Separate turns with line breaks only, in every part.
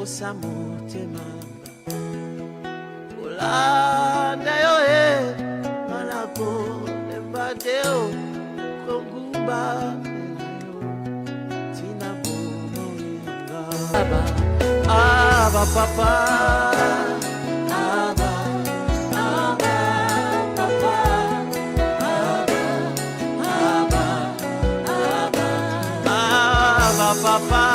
kosa motema olanda yo malako lembadeo kongumba tina bomoyanga aba papa papa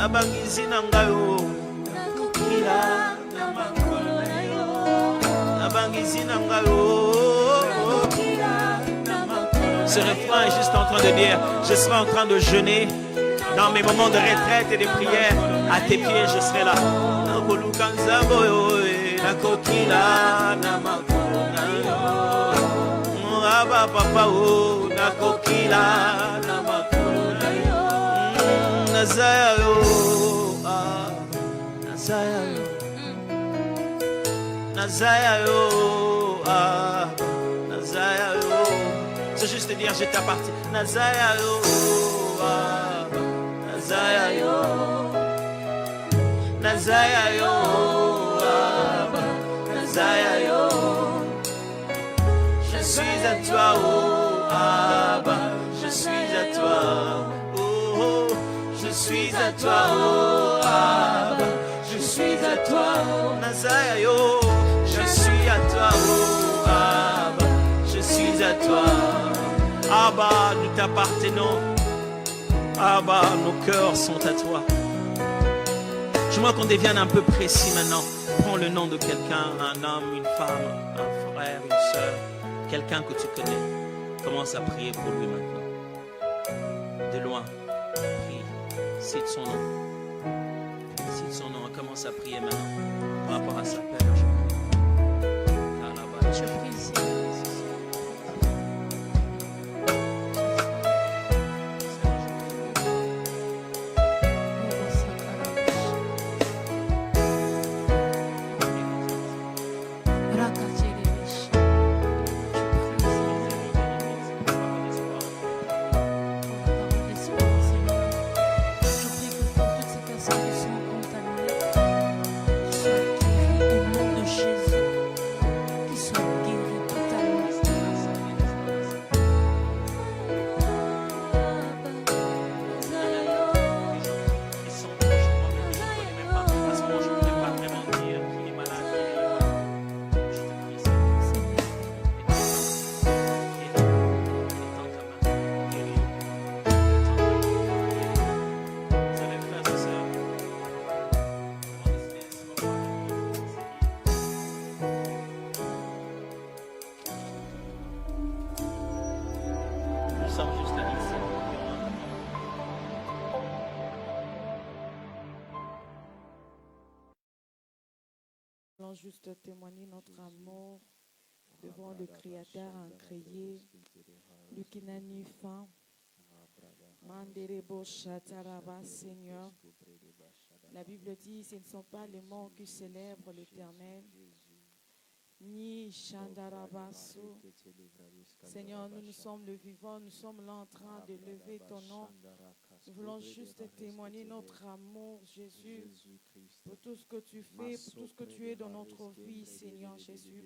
Abangizina ngayo nakukira namakolo nayo abangizina ngayo. Ce refrain est juste en train de dire je serai en train de jeûner dans mes moments de retraite et de prière à tes pieds je serai là nakulukanzabo nakukira namakolo nayo aba papa o nakukira namakolo nayo Nazaya yo, Nazaya yo, Nazaya yo, Nazaya yo. C'est juste te dire je t'appartiens. Nazaya yo, Nazaya yo, Nazaya yo, Nazaya yo. Je suis à toi, oh Abba, je suis à toi. Je suis à toi, oh Abba, je suis à toi, Nazaya yo. Je suis à toi, oh Abba, je suis à toi. Abba, nous t'appartenons. Abba, nos cœurs sont à toi. J'aimerais qu'on devienne un peu précis maintenant. Prends le nom de quelqu'un, un homme, une femme, un frère, une soeur, quelqu'un que tu connais. Commence à prier pour lui maintenant. De loin, prie. Cite son nom. Cite son nom. Commence à prier maintenant par rapport à sa père. Je prie ici.
Allons juste témoigner notre amour devant le Créateur incréé, lui qui n'a ni fin. Manderebo Shataraba, Seigneur. La Bible dit, ce ne sont pas les morts qui célèbrent l'Éternel, ni Shandarabasu. Seigneur, nous sommes le vivant, nous sommes là en train de lever ton nom. Nous voulons juste témoigner notre amour, Jésus, pour tout ce que tu fais, pour tout ce que tu es dans notre vie, Seigneur Jésus.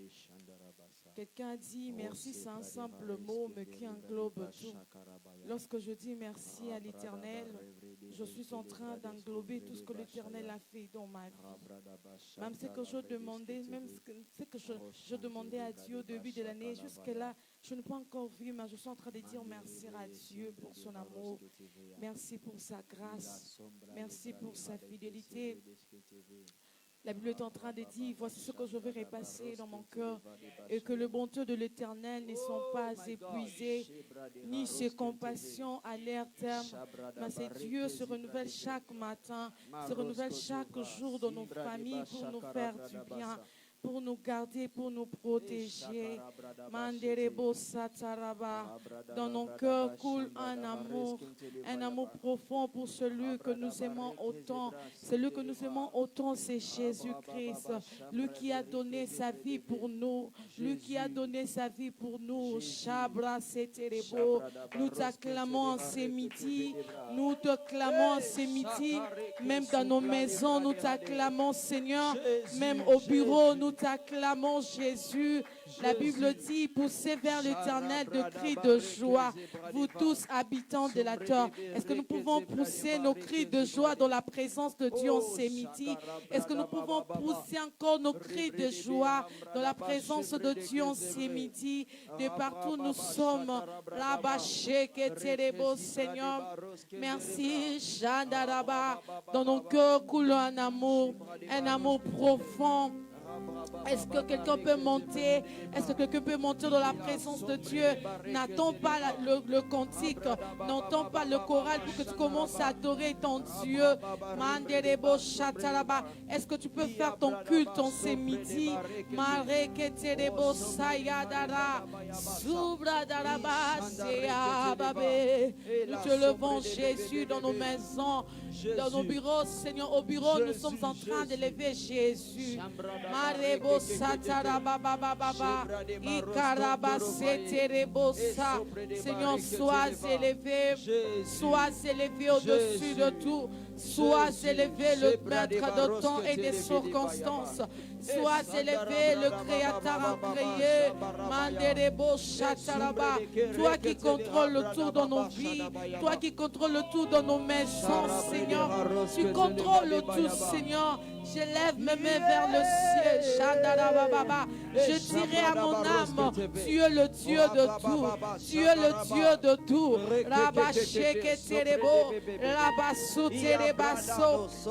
Quelqu'un a dit merci, c'est un simple mot, mais qui englobe tout. Lorsque je dis merci à l'Éternel, je suis en train d'englober tout ce que l'Éternel a fait dans ma vie. Même ce que je demandais, même ce que je demandais à Dieu au début de l'année, jusque-là, je n'ai pas encore vu, mais je suis en train de dire merci à Dieu pour son amour. Merci pour sa grâce. Merci pour sa fidélité. La Bible est en train de dire, voici ce que je vais repasser dans mon cœur, et que le bonté de l'Éternel ne sont pas épuisées, ni ses compassions à leur terme. Mais c'est Dieu se renouvelle chaque matin, se renouvelle chaque jour dans nos familles pour nous faire du bien, pour nous garder, pour nous protéger. Manderebo sataraba. Dans nos cœurs coule un amour profond pour celui que nous aimons autant. Celui que nous aimons autant, c'est Jésus-Christ. Lui qui a donné sa vie pour nous. Lui qui a donné sa vie pour nous. Shabra seterebo. Nous t'acclamons en ce midi. Nous te clamons en ce midi. Même dans nos maisons, nous t'acclamons, Seigneur. Même au bureau, nous t'acclamons, Jésus. La Bible dit, poussez vers l'Éternel de cris de joie, vous tous habitants de la terre. Est-ce que nous pouvons pousser nos cris de joie dans la présence de Dieu en ce midi? Est-ce que nous pouvons pousser encore nos cris de joie dans la présence de Dieu en ce midi? De partout nous sommes. Seigneur, merci. Shandaraba. Dans nos cœurs coule un amour profond. Est-ce que quelqu'un peut monter? Est-ce que quelqu'un peut monter dans la présence de Dieu? N'attends pas le cantique, n'entends pas le choral pour que tu commences à adorer ton Dieu. Manderebo shataraba. Est-ce que tu peux faire ton culte en ce midi? Mareketerebo sayadara. Subradaraba seababe. Nous te levons, Jésus, dans nos maisons, dans nos bureaux, Seigneur. Au bureau, nous sommes en train de lever Jésus. Marebo sataraba baba baba. Ikaraba seterebosa. Seigneur, sois élevé au-dessus de tout. Sois élevé, le maître de temps et des circonstances. Sois élevé, le créateur incréé. Manderebo shataraba. Toi qui contrôles le tout dans nos vies, toi qui contrôles le tout dans nos maisons, Seigneur. Tu contrôles le tout, Seigneur. Je lève mes mains vers le ciel. Je dirai à mon âme, tu es le Dieu de tout. Tu es le Dieu de tout.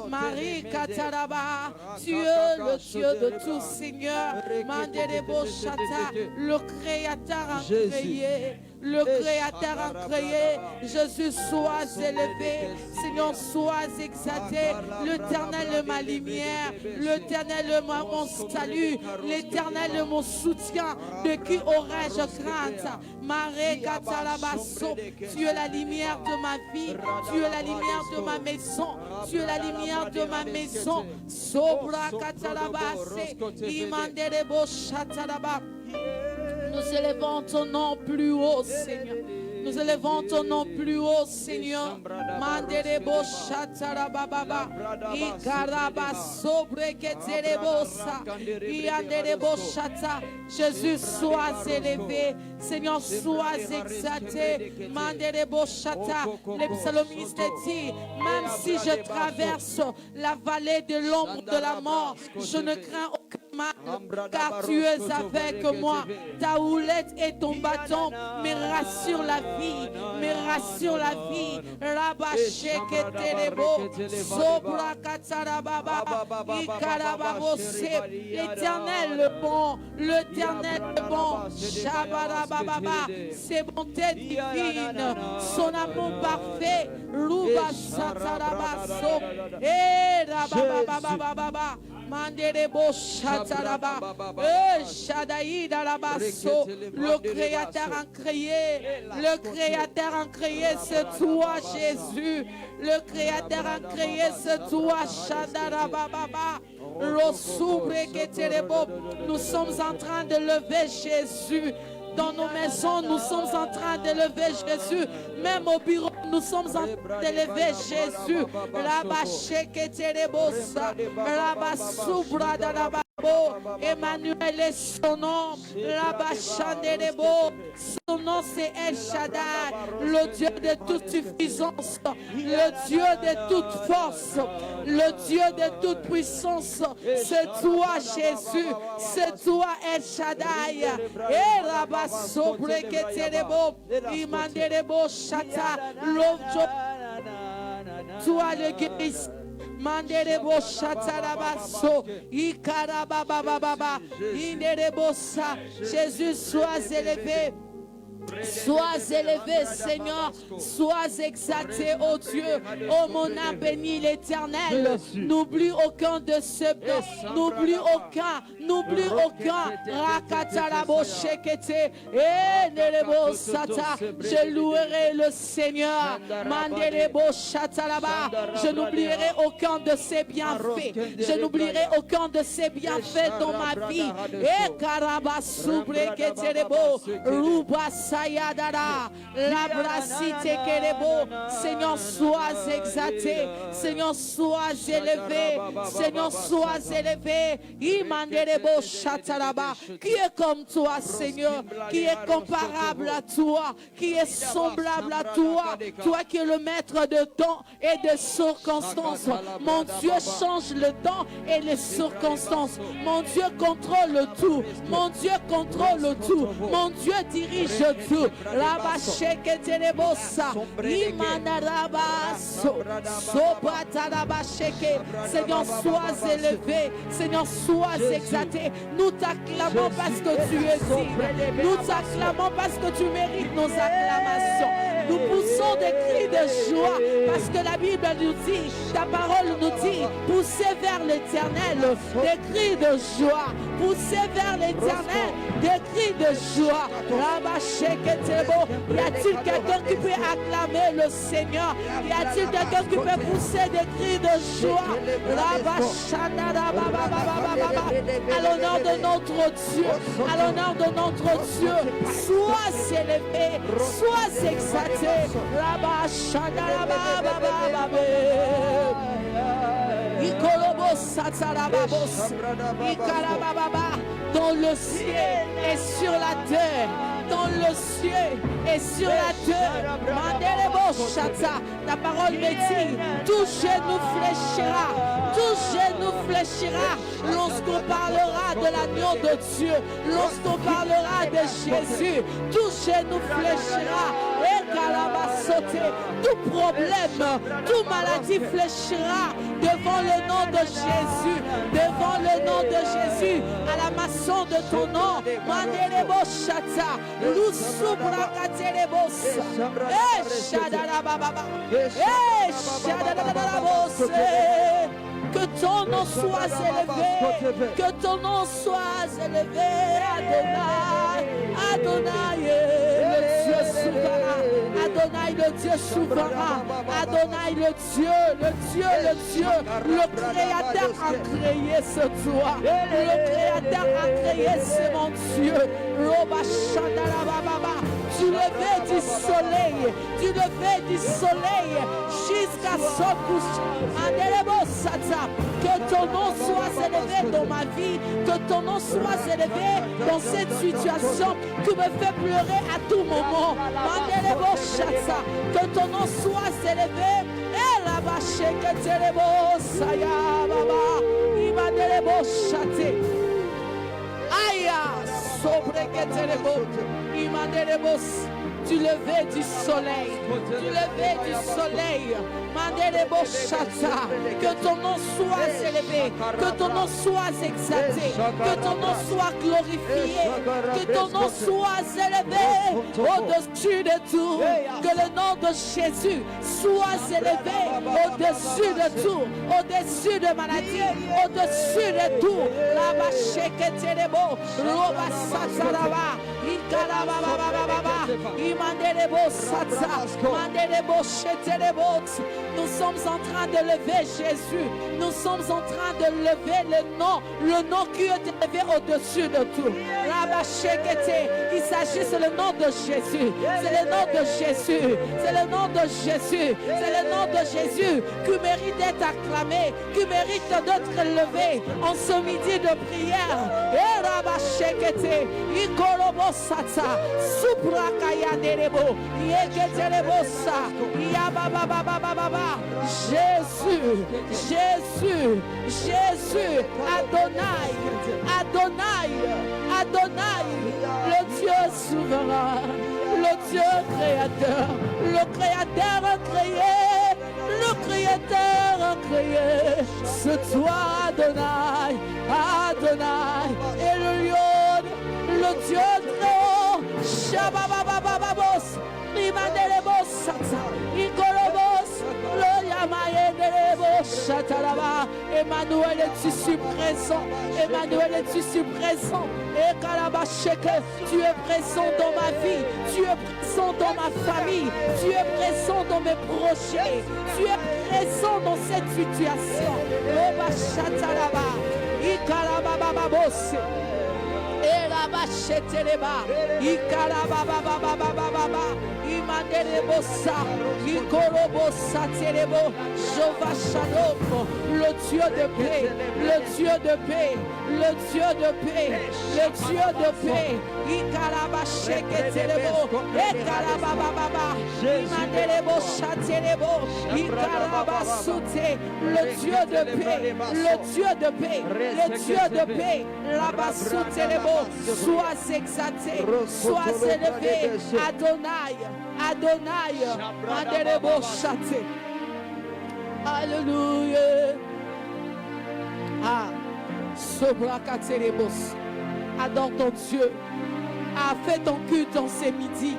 Marie Kataraba. Tu es le Dieu de tout, Seigneur. Manderebo Shata. Le créateur incréé. Le créateur incréé. Jésus, sois élevé. Seigneur, sois exalté. L'Éternel est ma lumière. L'Éternel est mon salut. L'Éternel est mon soutien. De qui aurais-je crainte? Maré Katalabaso. Tu es la lumière de ma vie. Tu es la lumière de ma maison. Tu es la lumière de ma maison. Sobra Katalabase. Imanderebo Shatalaba. Nous élevons ton nom plus haut, Seigneur. Nous élevons ton nom plus haut, Seigneur. Manderebo shatarababa. Ikaraba sobreketerebosa. Ianderebo shata. Jésus, sois élevé. Seigneur, sois exalté. Manderebo shata. Le psalmiste dit, même si je traverse la vallée de l'ombre de la mort, je ne crains aucun mal, car tu es avec moi. Ta houlette et ton bâton me rassurent la vie, me rassurent la vie. L'Éternel le bon, l'Éternel le bon. Ses bontés divines, son amour parfait. Ruba Satarabaso. Et Rabababababa. Manderebo Shataraba. Shadaï Dalabaso. Le créateur incréé. Le créateur incréé, c'est toi, Jésus. Le créateur incréé, c'est toi, Shadarababa. Nous sommes en train de lever Jésus dans nos maisons, nous sommes en train d'élever Jésus. Même au bureau, nous sommes en train d'élever Jésus. Emmanuel est son nom. Son nom c'est El Shaddai, le Dieu de toute suffisance, le Dieu de toute force, le Dieu de toute puissance. C'est toi Jésus, c'est toi El Shaddai. Et Rabba Sobre Keterebo, Imanderebo Shata, toi le guérisseur. Manderebo Chatarabaso, Ikarabababa, Inderebosa. Jésus, sois élevé. Sois élevé, Seigneur, sois exalté, ô Dieu, ô mon âme bénis l'Éternel. N'oublie aucun de ceux, n'oublie aucun. Rakatarabo Shekete, Nerebo Sata. Je louerai le Seigneur. Manderebo Chataraba. Je n'oublierai aucun de ses bienfaits. Je n'oublierai aucun de ses bienfaits dans ma vie. Et Karabasubre Keterebo, Rubas. Sayadara, la bracite Kerebo. Seigneur, sois exalté. Seigneur, sois élevé. Seigneur, sois élevé. Imanderebo Chataraba. Qui est comme toi, Seigneur? Qui est comparable à toi? Qui est semblable à toi? Toi qui es le maître de temps et de circonstances. Mon Dieu change le temps et les circonstances. Mon Dieu contrôle tout. Mon Dieu contrôle tout. Mon Dieu dirige tout. Rabasheke terebosa, Imanarabaso, Sopatarabasheke. Seigneur, sois élevé. Seigneur, sois exalté. Nous t'acclamons parce que tu es digne. Nous t'acclamons parce que tu mérites nos acclamations. Nous poussons des cris de joie parce que la Bible nous dit, ta parole nous dit, poussez vers l'Éternel des cris de joie. Poussez vers l'Éternel des cris de joie. Y a-t-il quelqu'un qui peut acclamer le Seigneur? Y a-t-il quelqu'un qui peut pousser des cris de joie? À l'honneur de notre Dieu, à l'honneur de notre Dieu, sois élevé, sois exalté. Dans le ciel et sur la terre, dans le ciel et sur la terre. Ta parole me dit, tout genou fléchira lorsqu'on parlera de l'agneau de Dieu, lorsqu'on parlera de Jésus, tout genou fléchira. Et Kalabasote, tout problème, toute maladie fléchira devant le nom de Jésus, devant le nom de Jésus, à la maçon de ton nom. Mandelebo Shata, Lusubra Katerebos, Shadalababa, Shadalabos. Que ton nom soit élevé, que ton nom soit élevé, Adonai, Adonai, le Dieu souverain, Adonai, le Dieu souverain, Adonai, le Dieu, le Créateur a créé ce toi, le Créateur a créé ce mon Dieu, Roba Shandalababa. Du lever du soleil jusqu'à son coucher. Que ton nom soit élevé dans ma vie, que ton nom soit élevé dans cette situation qui me fait pleurer à tout moment. Que ton nom soit élevé. Et là-bas, que Terebo, Saya, Baba, Imadelebo, Chate. Aya, sobre que Terebo, Imadelebos. Du lever du soleil, Mandelebo Chata, que ton nom soit élevé, que ton nom soit exalté, que ton nom soit glorifié, que ton nom soit élevé au-dessus de tout, que le nom de Jésus soit élevé au-dessus de tout, au-dessus de maladie, au-dessus de tout. Là-bas, Sheketelebo, Roba Sataraba, Ikarababa. Nous sommes en train de lever Jésus. Nous sommes en train de lever le nom qui est élevé au-dessus de tout. Il s'agit, c'est le nom de Jésus. C'est le nom de Jésus. C'est le nom de Jésus. C'est le nom de Jésus qui mérite d'être acclamé, qui mérite d'être élevé en ce midi de prière. Jésus, Jésus, Jésus, Adonai, Adonai, Adonai, le Dieu souverain, le Dieu créateur, le créateur a créé, le créateur a créé, c'est toi Adonai, Adonai, et le lion, le Dieu très haut, Shabababababos, Imandelebos, Ikolobos, le Yamayendelebos, Shatalaba, Emmanuel, es-tu si présent? Emmanuel, es-tu si présent? Et Kalabasheke, tu es présent dans ma vie, tu es présent dans ma famille, tu es présent dans mes projets, tu es présent dans cette situation. Oba Shatalaba, Ikalabababos. Erabacheteleba, Ikarababababababa, Imandelebosa, Ikorobosa Telebo, Jova Shalom, le Dieu de paix, le Dieu de paix, le Dieu de paix, le Dieu de paix, Ikarabachetelebo, Ekarabababa, Imandelebosa Telebo, Ikarabasute, le Dieu de paix, le Dieu de paix, le Dieu de paix, Rabasutelebo. Sois exalté, sois élevé, Adonai, Adonai, Mandelebo Chate. Alléluia. Ah, Sobrakaterebos. Adore ton Dieu. Ah, fais ton culte en ces midi.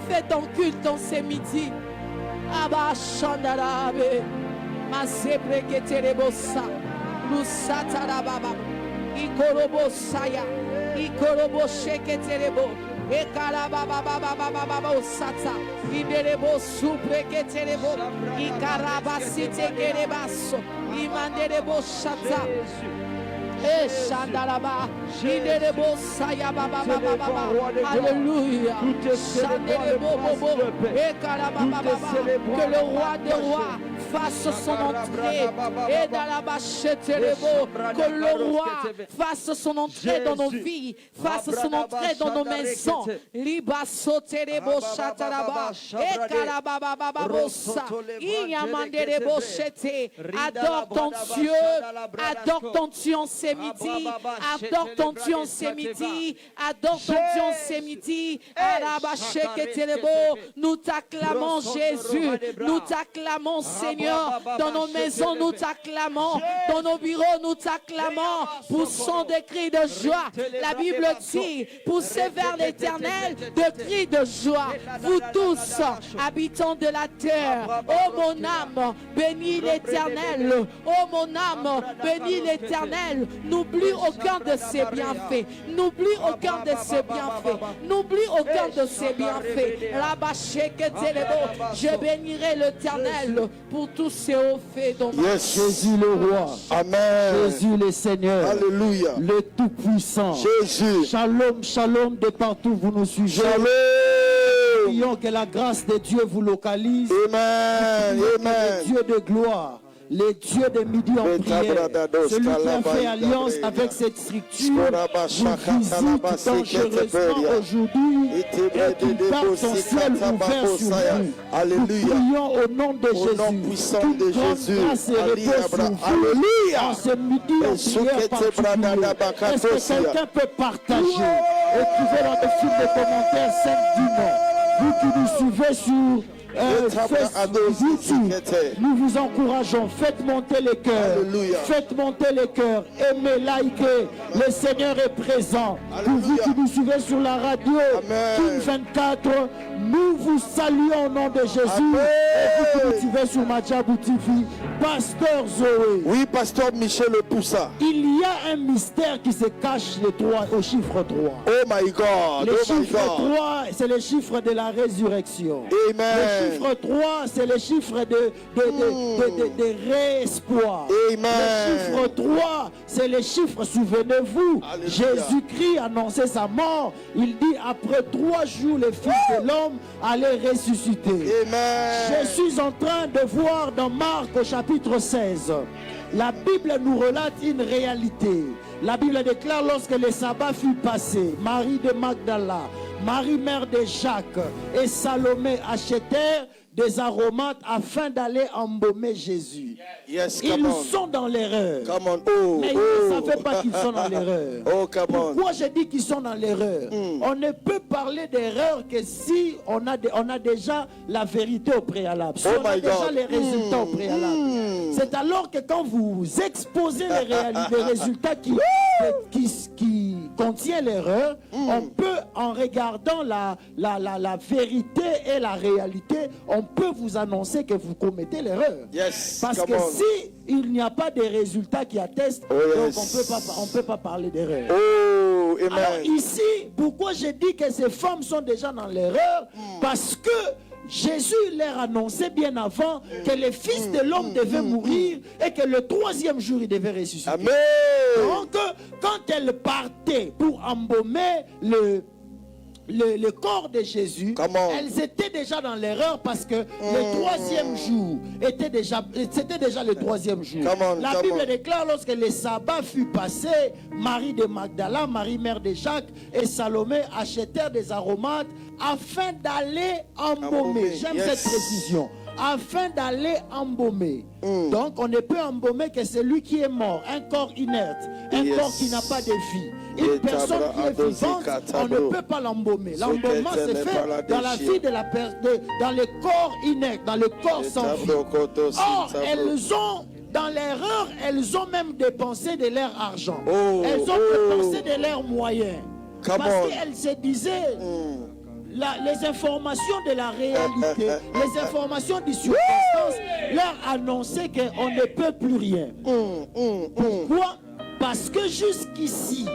Fais ton culte en ces midi. Abba Shandarabe. Masebreketerebosa. Lusatarababa. Ikorobo Saya. Ikorobo Sheketerebo. Ekarabababababababo Sata. Iderebo Supreketerebo. Ikarabasite Kerebaso. Imanderebo Shata. Shandaraba, Iderebo Saya Baba Baba Baba. Alléluia. Shanderebo Bobo. Que le roi des rois fasse son entrée et dans la bâcheterebo, que le roi fasse son entrée dans nos vies, fasse son entrée dans nos maisons. Liba soterebo chataraba et karababababosa iyamanderebo chete. Adore ton Dieu, adore ton Dieu en ces midi, adore ton Dieu en ces midi, adore ton Dieu en ces midi. Arabacheketerebo, nous t'acclamons Jésus, nous t'acclamons Seigneur. Dans nos maisons, nous t'acclamons. Dans nos bureaux, nous t'acclamons. Poussons des cris de joie. La Bible dit, poussez vers l'Éternel de cris de joie. Vous tous, habitants de la terre, ô mon âme, bénis l'Éternel. Ô mon âme, bénis l'Éternel. N'oublie aucun de ses bienfaits. N'oublie aucun de ses bienfaits. N'oublie aucun de ses bienfaits. Je bénirai l'Éternel pour tous ces hauts faits dont
Jésus le roi.
Amen.
Jésus le Seigneur.
Alléluia.
Le Tout-Puissant.
Jésus.
Shalom, shalom de partout vous nous suivez.
Shalom.
Prions que la grâce de Dieu vous localise.
Amen. Amen.
Le Dieu de gloire. Les dieux de midi en prière, celui qui a fait alliance avec cette structure, vous visite dangereusement aujourd'hui et qu'il porte son ciel ouvert sur vous. Nous prions au nom de Jésus, qu'une grande grâce et repose sur vous en ce midi en prière particulière. Est-ce que quelqu'un peut partager? Écrivez dans le fil de commentaires 5 du nom. Vous qui nous suivez sur YouTube, nous vous encourageons, faites monter les cœurs, faites monter les cœurs, aimez, likez, le Seigneur est présent. Pour vous qui nous suivez sur la radio, King 24, Nous vous saluons au nom de Jésus.
Amen.
Et vous qui nous suivez sur Madjabou TV, Pasteur Zoé.
Oui, Pasteur Michel Le Poussa.
Il y a un mystère qui se cache au chiffre 3.
Oh my God.
Le
Oh my
chiffre
God.
3, c'est le chiffre de la résurrection.
Amen.
Le chiffre 3, c'est le chiffre de réespoir.
Amen.
Le chiffre 3, c'est le chiffre, souvenez-vous,
Alléluia.
Jésus-Christ annonçait sa mort. Il dit, après 3 jours, le Fils de l'homme allait ressusciter.
Amen.
Je suis en train de voir dans Marc au chapitre 16. La Bible nous relate une réalité. La Bible déclare lorsque le sabbat fut passé, Marie de Magdala, Marie mère de Jacques et Salomé achetèrent des aromates afin d'aller embaumer Jésus.
Yes,
Ils
come on.
sont dans l'erreur.
Come on. Oh,
Mais ils ne savaient pas qu'ils sont dans l'erreur.
Oh, come on.
Pourquoi je dis qu'ils sont dans l'erreur? On ne peut parler d'erreur que si on a déjà la vérité au préalable. Si
Oh
on a
my
déjà
God.
les résultats au préalable. C'est alors que quand vous exposez les résultats qui contiennent l'erreur, on peut, en regardant la vérité et la réalité, on peut vous annoncer que vous commettez l'erreur.
Yes,
Parce
come
que
on.
si il n'y a pas de résultats qui attestent,
Oh,
donc
yes.
on peut pas parler d'erreur.
Oh, amen.
Alors ici, pourquoi je dis que ces femmes sont déjà dans l'erreur? Parce que Jésus leur annonçait bien avant que le Fils de l'homme devait mourir et que le 3e jour il devait ressusciter.
Amen.
Donc, quand elle partait pour embaumer le corps de Jésus,
Comment?
elles étaient déjà dans l'erreur parce que le 3e jour c'était déjà le 3e jour.
Comment?
La Bible déclare lorsque le sabbat fut passé, Marie de Magdala, Marie mère de Jacques et Salomé achetèrent des aromates afin d'aller embaumer.
Embaumer,
J'aime
yes.
cette précision. Afin d'aller embaumer. Donc on ne peut embaumer que celui qui est mort, un corps inerte, un
Yes.
corps qui n'a pas de vie.
Et
Une personne qui est
tabra-
vivante, on ne
tabro.
peut pas l'embaumer.
Ce
L'embaumement
que
se
tu n'es
fait
pas la
dans la
déchire.
vie de la personne, dans le corps inerte, dans le corps sans vie. Or, elles ont, dans l'erreur, elles ont même dépensé de leur argent.
Oh,
Elles ont
oh.
dépensé de leurs moyens.
Come
Parce
on.
qu'elles se disaient, les informations de la réalité, les informations du circonstance leur annonçaient qu'on ne peut plus rien. Pourquoi? Parce que jusqu'ici,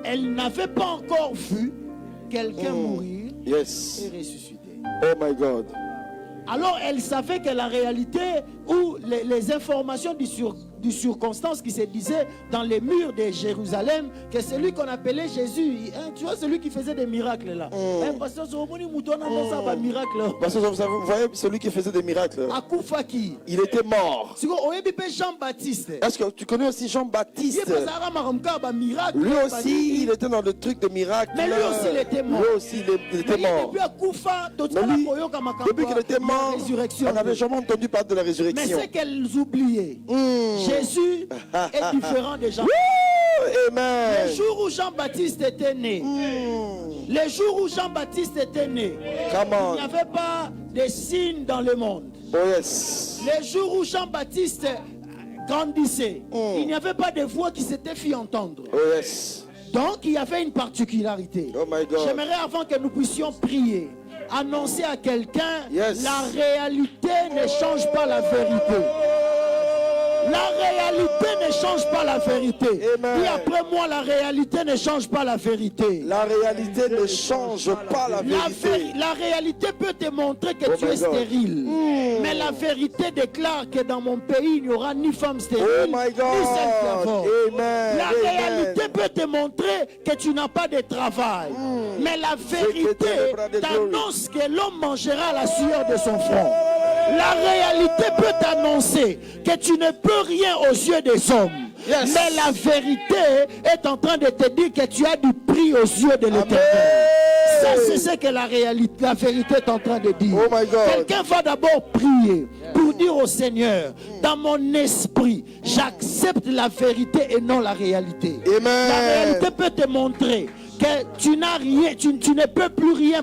elles n'avaient pas encore vu quelqu'un mourir
Yes.
et ressusciter.
Oh my God.
Alors elles savaient que la réalité ou les informations du circonstance qui se disaient dans les murs de Jérusalem, que celui qu'on appelait Jésus, hein, tu vois celui qui faisait des miracles là. Hein, parce que miracle.
Parce que vous voyez celui qui faisait des miracles.
Akufaki.
Il était mort.
Jean-Baptiste.
Est-ce que tu connais aussi Jean-Baptiste? Lui aussi, il était dans le truc de miracle.
Mais lui aussi, il était mort.
Lui aussi, il était mort. Mais lui, depuis qu'il était mort, on n'avait jamais entendu parler de la
Mais
résurrection.
c'est qu'elles oubliaient. Jésus est différent de Jean. Le
Amen.
jour où Jean-Baptiste était né, le jour où Jean-Baptiste était né,
Come on.
il n'y avait pas de signes dans le monde.
Oh yes.
Le jour où Jean-Baptiste grandissait, il n'y avait pas de voix qui s'était fait entendre.
Oh yes.
Donc il y avait une particularité.
Oh my God.
J'aimerais, avant que nous puissions prier, annoncer à quelqu'un,
Yes.
la réalité ne change pas la vérité. La réalité ne change pas la vérité.
Amen.
Dis après moi, la réalité ne change pas la vérité.
La réalité ne change pas la vérité.
La réalité peut te montrer que
Oh
tu
my
es
God.
stérile. Mais la vérité déclare que dans mon pays, il n'y aura ni femme stérile,
Oh
ni
my
celle qui
God.
avorte.
Amen.
La
Amen.
réalité peut te montrer que tu n'as pas de travail. Mais la
que
vérité
tes bras de
t'annonce que l'homme mangera la sueur de son front. La réalité peut t'annoncer que tu ne peux rien aux yeux des hommes.
Yes.
Mais la vérité est en train de te dire que tu as du prix aux yeux de l'Éternel. Ça, c'est ce que la vérité est en train de dire.
Oh my God.
Quelqu'un va d'abord prier pour dire au Seigneur, dans mon esprit, j'accepte la vérité et non la réalité.
Amen.
La réalité peut te montrer que tu n'as rien, tu ne peux plus rien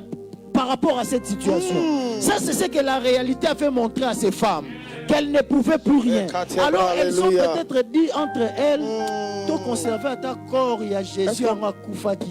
par rapport à cette situation. Ça, c'est ce que la réalité a fait montrer à ces femmes. qu'elles ne pouvaient plus rien. Alors elles ont
Alléluia.
peut-être dit entre elles, tu conserver à ta corps, il y a Jésus en Makoufaki.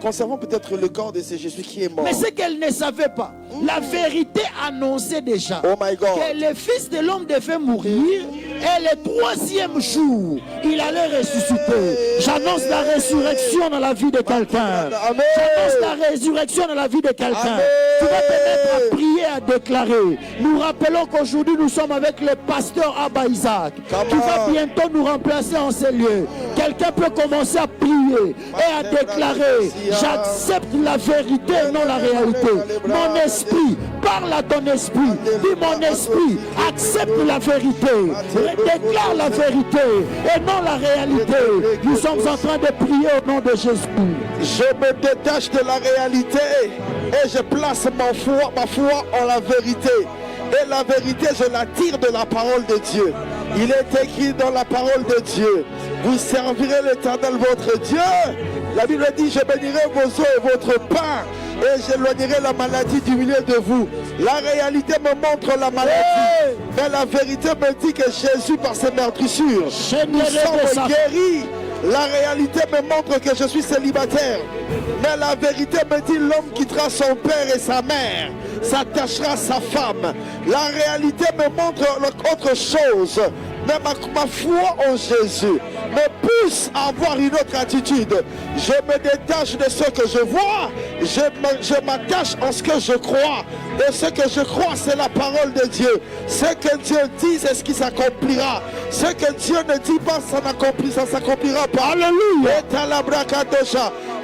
Conservons peut-être le corps de ce Jésus qui est mort.
Mais ce qu'elles ne savaient pas, la vérité annonçait déjà
Oh my God.
que le Fils de l'homme devait mourir et le troisième jour, il allait ressusciter. J'annonce la résurrection dans la vie de quelqu'un.
Amen.
J'annonce la résurrection dans la vie de quelqu'un.
Amen.
Tu vas te mettre à prier, à déclarer. Nous rappelons qu'aujourd'hui nous sommes avec le pasteur Abba Isaac,
Come
qui va
on.
bientôt nous remplacer en ces lieux. Quelqu'un peut commencer à prier et à déclarer: j'accepte la vérité et non la réalité. Mon esprit, parle à ton esprit. Dis: mon esprit, accepte la vérité. Déclare la vérité et non la réalité. Nous sommes en train de prier au nom de Jésus.
Je me détache de la réalité et je place ma foi en la vérité. Et la vérité, je la tire de la parole de Dieu. Il est écrit dans la parole de Dieu: vous servirez l'Éternel votre Dieu. La Bible dit: je bénirai vos os et votre pain, et j'éloignerai la maladie du milieu de vous. La réalité me montre la maladie, mais la vérité me dit que Jésus, par ses meurtrissures, nous sommes guéris. La réalité me montre que je suis célibataire, mais la vérité me dit: l'homme quittera son père et sa mère, s'attachera à sa femme. La réalité me montre autre chose, mais ma foi en Jésus me pousse à avoir une autre attitude. Je me détache de ce que je vois, je m'attache en ce que je crois. Et ce que je crois, c'est la parole de Dieu. Ce que Dieu dit, c'est ce qui s'accomplira. Ce que Dieu ne dit pas, ça s'accomplira pas.
Alléluia.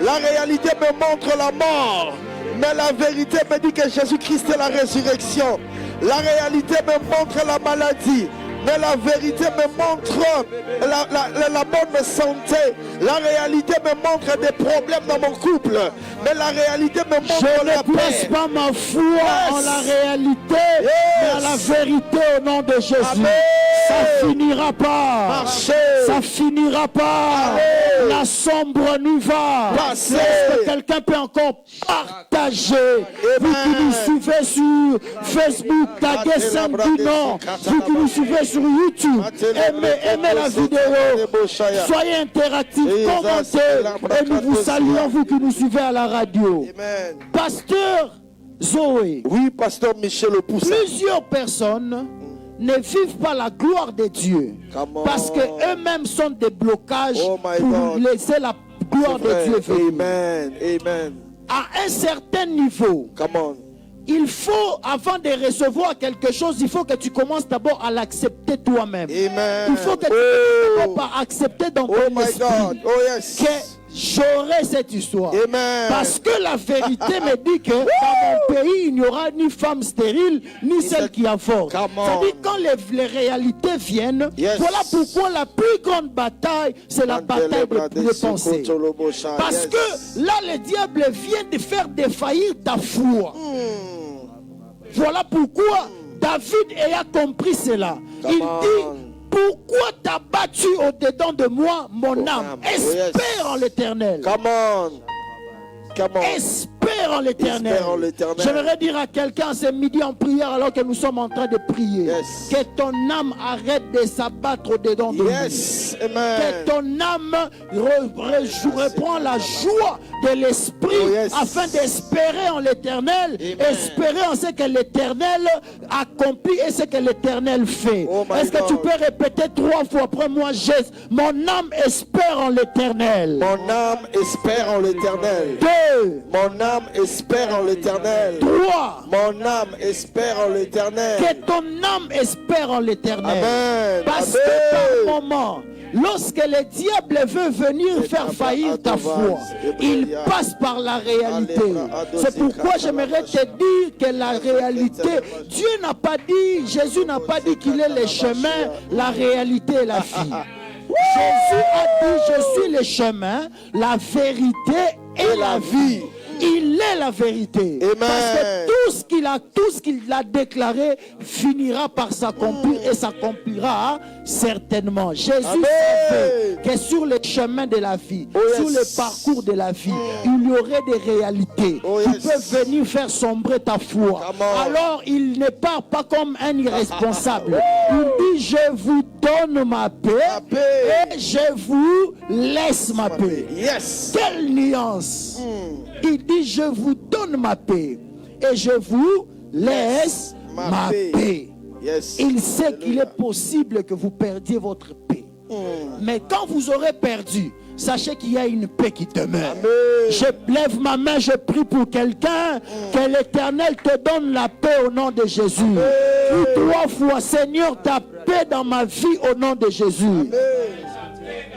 La réalité me montre la mort, mais la vérité me dit que Jésus-Christ est la résurrection. La réalité me montre la maladie, mais la vérité me montre la bonne santé. La réalité me montre des problèmes dans mon couple, mais la réalité me montre
Je
la
ne place
paix.
pas ma foi en la réalité, mais à la vérité au nom de Jésus.
Amen.
Ça finira pas.
Marchez.
Ça finira pas.
Amen.
La sombre nuit va.
Passez.
Est-ce que quelqu'un peut encore partager? Vous qui nous suivez sur Facebook, taguez samedi non. Vous qui nous suivez sur YouTube, aimez la vidéo. Soyez interactifs, commentez. Et nous vous saluons, vous qui nous suivez à la radio.
Amen.
Pasteur Zoé,
Oui, pasteur Michel Opoussin.
plusieurs personnes ne vivent pas la gloire de Dieu
Come on.
parce qu'eux-mêmes sont des blocages
Oh my
pour
God.
laisser la gloire de Dieu venir.
Amen. Amen.
À un certain niveau,
Come on.
il faut, avant de recevoir quelque chose, il faut que tu commences d'abord à l'accepter toi-même.
Amen.
Il faut que tu
Oh.
commences par accepter dans
Oh
ton
my
esprit
God. Oh yes.
que j'aurai cette histoire.
Amen.
Parce que la vérité me dit que dans mon pays, il n'y aura ni femme stérile, ni celle qui avorte.
Come on.
C'est-à-dire quand les réalités viennent,
Yes.
voilà pourquoi la plus grande bataille, c'est la bataille de pensée. Parce
Yes.
que là, le diable vient de faire défaillir ta foi. Voilà pourquoi David ayant compris cela,
Come
il
on.
dit: pourquoi t'as battu au-dedans de moi mon âme?
âme.
Espère en l'Éternel.
Come on. Come on.
Espère en l'Éternel.
Espère en l'Éternel.
J'aimerais dire à quelqu'un ce midi en prière alors que nous sommes en train de prier,
Yes.
que ton âme arrête de s'abattre au-dedans de
Yes.
lui.
Amen.
Que ton âme reprend la joie de l'esprit
Oh, yes.
afin d'espérer en l'Éternel, espérer en ce que l'Éternel accomplit et ce que l'Éternel fait.
Oh, my
Est-ce que tu
God.
peux répéter 3 fois après moi? Mon âme espère en l'Éternel.
Mon âme espère en l'Éternel.
2,
Mon âme espère en l'Éternel.
3.
Mon âme espère en l'Éternel.
Que ton âme espère en l'Éternel.
Amen.
Parce
Amen.
que par moment, lorsque le diable veut venir faire faillir ta foi, il passe par la réalité. C'est pourquoi j'aimerais te dire que la réalité, Dieu n'a pas dit, Jésus n'a pas dit qu'il est le chemin, la réalité et la vie. Jésus a dit: je suis le chemin, la vérité et la vie. Il est la vérité.
Amen.
Parce que tout ce qu'il a déclaré finira par s'accomplir et s'accomplira certainement. Jésus savait que sur les chemins de la vie, sur le parcours de la vie, il y aurait des réalités qui peuvent venir faire sombrer ta foi. Alors il ne part pas comme un irresponsable. Il dit: je vous donne ma paix et je vous laisse ma paix.
Yes.
Quelle nuance! Il dit: je vous donne ma paix et je vous laisse ma paix.
Yes.
Il sait qu'il est possible que vous perdiez votre paix. Mais quand vous aurez perdu, sachez qu'il y a une paix qui demeure.
Amen.
Je lève ma main, je prie pour quelqu'un, que l'Éternel te donne la paix au nom de Jésus. Prie 3 fois: Seigneur, ta paix dans ma vie au nom de Jésus.
Amen.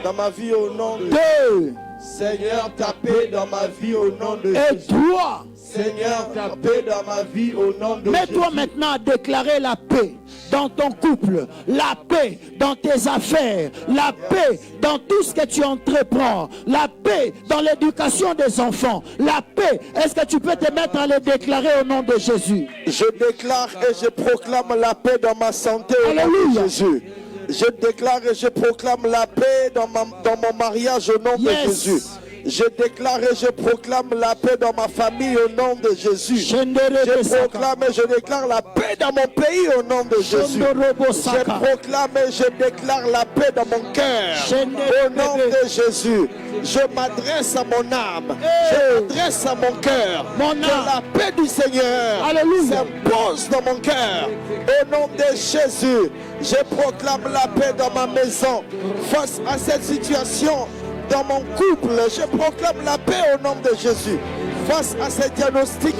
Dans ma vie au nom de
2.
Seigneur, ta paix dans ma vie au nom de
Et
Jésus.
3.
Seigneur, ta paix dans ma vie au nom de
Mets-toi
Jésus.
maintenant à déclarer la paix dans ton couple, la paix dans tes affaires, la paix dans tout ce que tu entreprends, la paix dans l'éducation des enfants, la paix. Est-ce que tu peux te mettre à le déclarer au nom de Jésus?
Je déclare et je proclame la paix dans ma santé au nom
Alléluia.
de Jésus. Je déclare et je proclame la paix dans mon mariage au nom de Jésus. Je déclare et je proclame la paix dans ma famille au nom de Jésus. Je proclame et je déclare la paix dans mon pays au nom de Jésus. Je proclame et je déclare la paix dans mon cœur au nom de Jésus. Je m'adresse à mon âme. Je m'adresse à mon cœur. Que la paix du Seigneur s'impose dans mon cœur au nom de Jésus. Je proclame la paix dans ma maison face à cette situation. Dans mon couple, je proclame la paix au nom de Jésus. Face à ces diagnostics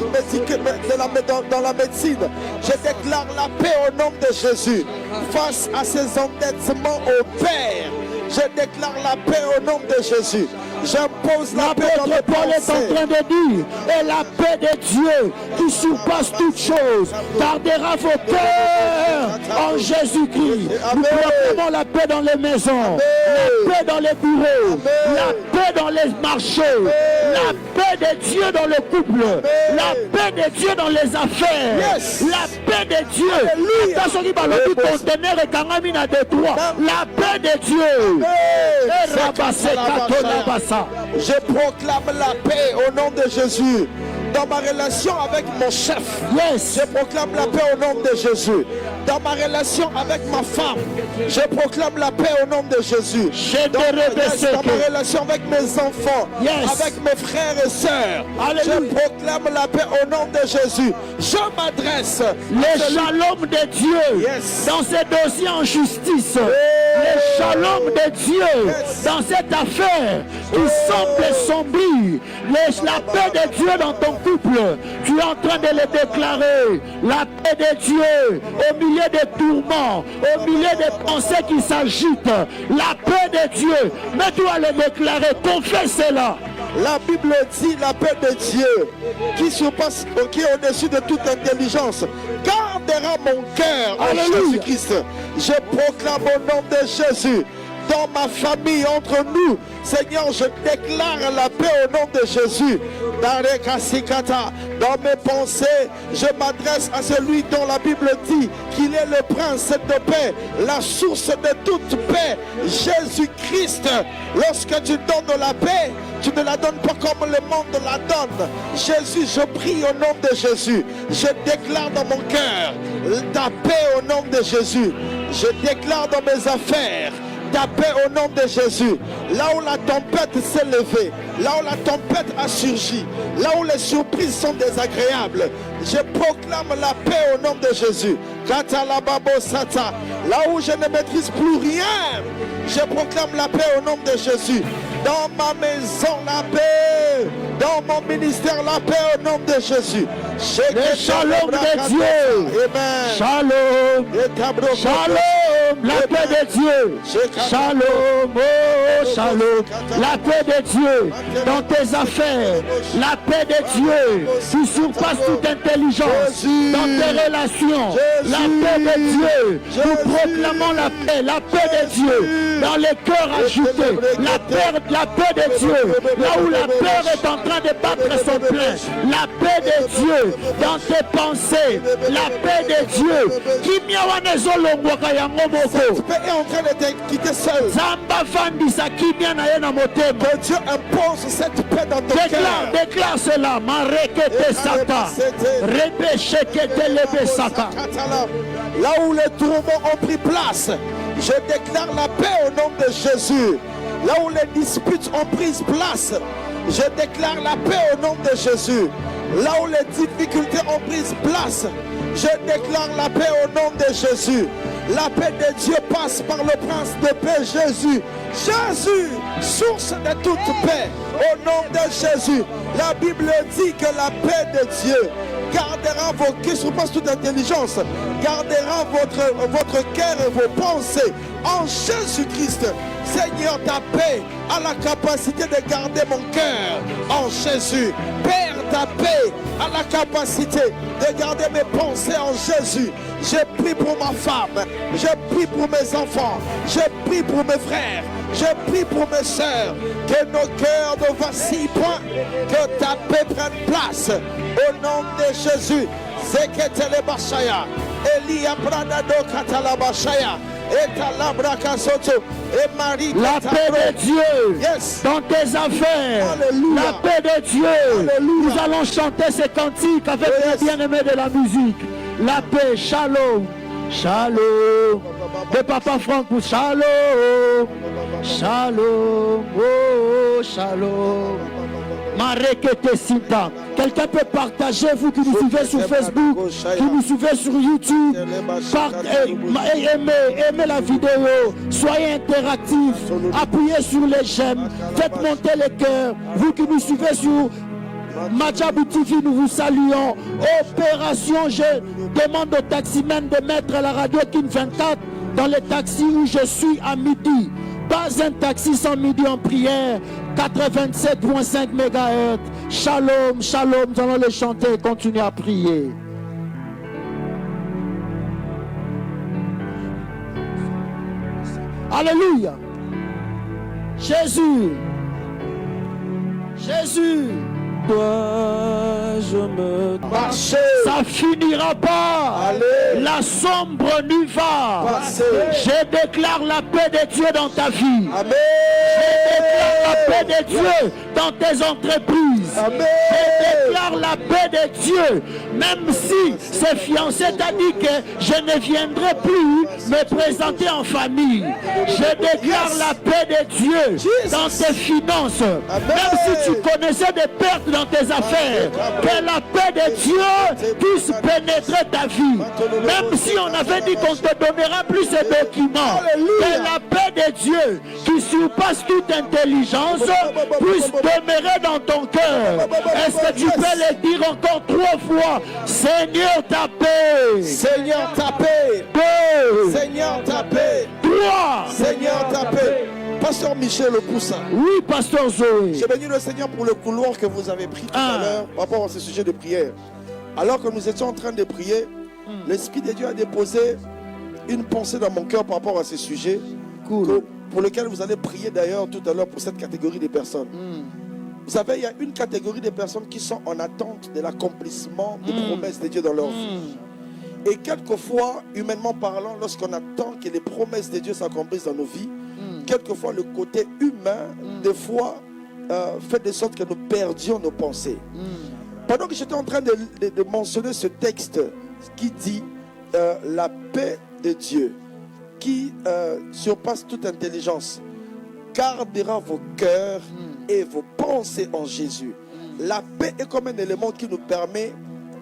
dans la médecine, je déclare la paix au nom de Jésus. Face à ces endettements au Père, je déclare la paix au nom de Jésus. J'impose la paix dans mes
Paul est en train de dire: et la paix de Dieu qui surpasse toutes choses gardera vos cœurs en Jésus-Christ. Nous proclamons la paix dans les maisons, la paix dans les bureaux, la paix dans les marchés, la paix de Dieu dans le couple, la paix de Dieu dans les affaires, la paix de Dieu. La paix de Dieu.
Je proclame la paix au nom de Jésus. Dans ma relation avec mon chef, je proclame la paix au nom de Jésus. Dans ma relation avec ma femme, je proclame la paix au nom de Jésus. Dans ma relation avec mes enfants, avec mes frères et sœurs, je proclame la paix au nom de Jésus. Je m'adresse
le shalom de Dieu dans ces dossiers en justice. Le shalom de Dieu dans cette affaire qui semble sombrer. La paix de Dieu dans ton couple, tu es en train de le déclarer. La paix de Dieu au milieu des tourments, au milieu des pensées qui s'agitent. La paix de Dieu, mets-toi à le déclarer, confesse-la.
La Bible dit: la paix de Dieu qui surpasse, qui est au-dessus de toute intelligence, gardera mon cœur en Jésus-Christ. Je proclame au nom de Jésus. Dans ma famille, entre nous, Seigneur, je déclare la paix au nom de Jésus. Dans mes pensées, je m'adresse à celui dont la Bible dit qu'il est le prince de paix, la source de toute paix, Jésus-Christ. Lorsque tu donnes la paix, tu ne la donnes pas comme le monde la donne. Jésus, je prie au nom de Jésus. Je déclare dans mon cœur ta paix au nom de Jésus. Je déclare dans mes affaires ta paix au nom de Jésus. Là où la tempête s'est levée, là où la tempête a surgi, là où les surprises sont désagréables, je proclame la paix au nom de Jésus. Là où je ne maîtrise plus rien, je proclame la paix au nom de Jésus. Dans ma maison, la paix. Dans mon ministère, la paix au nom de Jésus.
Le shalom de Dieu.
Amen.
Shalom. Shalom. la paix de Dieu. Shalom, oh shalom. La paix de Dieu dans tes affaires. La paix de Dieu qui surpasse toute intelligence dans tes relations. La paix de Dieu. Nous proclamons la paix de Dieu dans les cœurs agités. La paix de Dieu là où la peur est en train de battre son plein. La paix de Dieu dans tes pensées. La paix de Dieu qui
cette paix est en train de te quitter seul. Que Dieu impose cette paix dans ton cœur.
Déclare cela.
Là où les tourments ont pris place, je déclare la paix au nom de Jésus. Là où les disputes ont pris place, je déclare la paix au nom de Jésus. Là où les difficultés ont pris place, je déclare la paix au nom de Jésus. La paix de Dieu passe par le prince de paix, Jésus. Jésus, source de toute paix, au nom de Jésus. La Bible dit que la paix de Dieu gardera vos cœurs, surpasse toute intelligence, gardera votre cœur et vos pensées en Jésus-Christ. Seigneur, ta paix a la capacité de garder mon cœur en Jésus. Père, ta paix a la capacité de garder mes pensées en Jésus. Je prie pour ma femme, je prie pour mes enfants, je prie pour mes frères, je prie pour mes soeurs, que nos cœurs ne vacillent point, que ta paix prenne place au nom de Jésus. Zeketele Bashaya, Elia Pradado Katalabashaya,
la paix de Dieu dans tes affaires. Alléluia. La paix de Dieu. Alléluia. Nous allons chanter ces cantiques avec les bien-aimés de la musique. La paix, shalom, shalom. De Papa Franck pour shalom, shalom, oh shalom. Quelqu'un peut partager, vous qui nous suivez sur Facebook, qui nous suivez sur YouTube, aimez la vidéo, soyez interactifs, appuyez sur les j'aime, faites monter les cœurs. Vous qui nous suivez sur Madjabou TV, nous vous saluons. Opération, je demande au taximen de mettre la radio King 24 dans les taxis où je suis à midi. Pas un taxi sans midi en prière. 87.5 MHz. Shalom, shalom. Nous allons les chanter et continuer à prier. Alléluia. Jésus. Jésus.
Dois-je me marcher?
Ça finira pas.
Allez.
La sombre nuit va passer. Je déclare la paix de Dieu dans ta vie.
Amen.
Je déclare la paix de Dieu dans tes entreprises.
Amen.
Je déclare la paix de Dieu. Même si ce fiancé t'a dit que je ne viendrai plus me présenter en famille. Je déclare la paix de Dieu dans tes finances.
Amen.
Même si tu connaissais des pertes dans tes affaires, que la paix de Dieu puisse pénétrer ta vie. Même si on avait dit qu'on te donnera plus de documents, que la paix de Dieu qui surpasse toute intelligence puisse demeurer dans ton cœur. Est-ce que tu peux le dire encore 3 fois? Seigneur, ta paix.
Seigneur, ta paix.
2.
Seigneur, ta paix.
3.
Seigneur, ta paix. Pasteur Michel Poussin.
Oui, Pasteur Zoé.
Je bénis le Seigneur pour le couloir que vous avez pris tout à l'heure par rapport à ce sujet de prière. Alors que nous étions en train de prier, l'Esprit de Dieu a déposé une pensée dans mon cœur par rapport à ce sujet, pour lequel vous allez prier d'ailleurs tout à l'heure pour cette catégorie de personnes. Vous savez, il y a une catégorie de personnes qui sont en attente de l'accomplissement des promesses de Dieu dans leur vie. Et quelquefois, humainement parlant, lorsqu'on attend que les promesses de Dieu s'accomplissent dans nos vies, quelquefois le côté humain, des fois, fait de sorte que nous perdions nos pensées. Pendant que j'étais en train de mentionner ce texte qui dit la paix de Dieu, qui surpasse toute intelligence, gardera vos cœurs et vos pensées en Jésus. La paix est comme un élément qui nous permet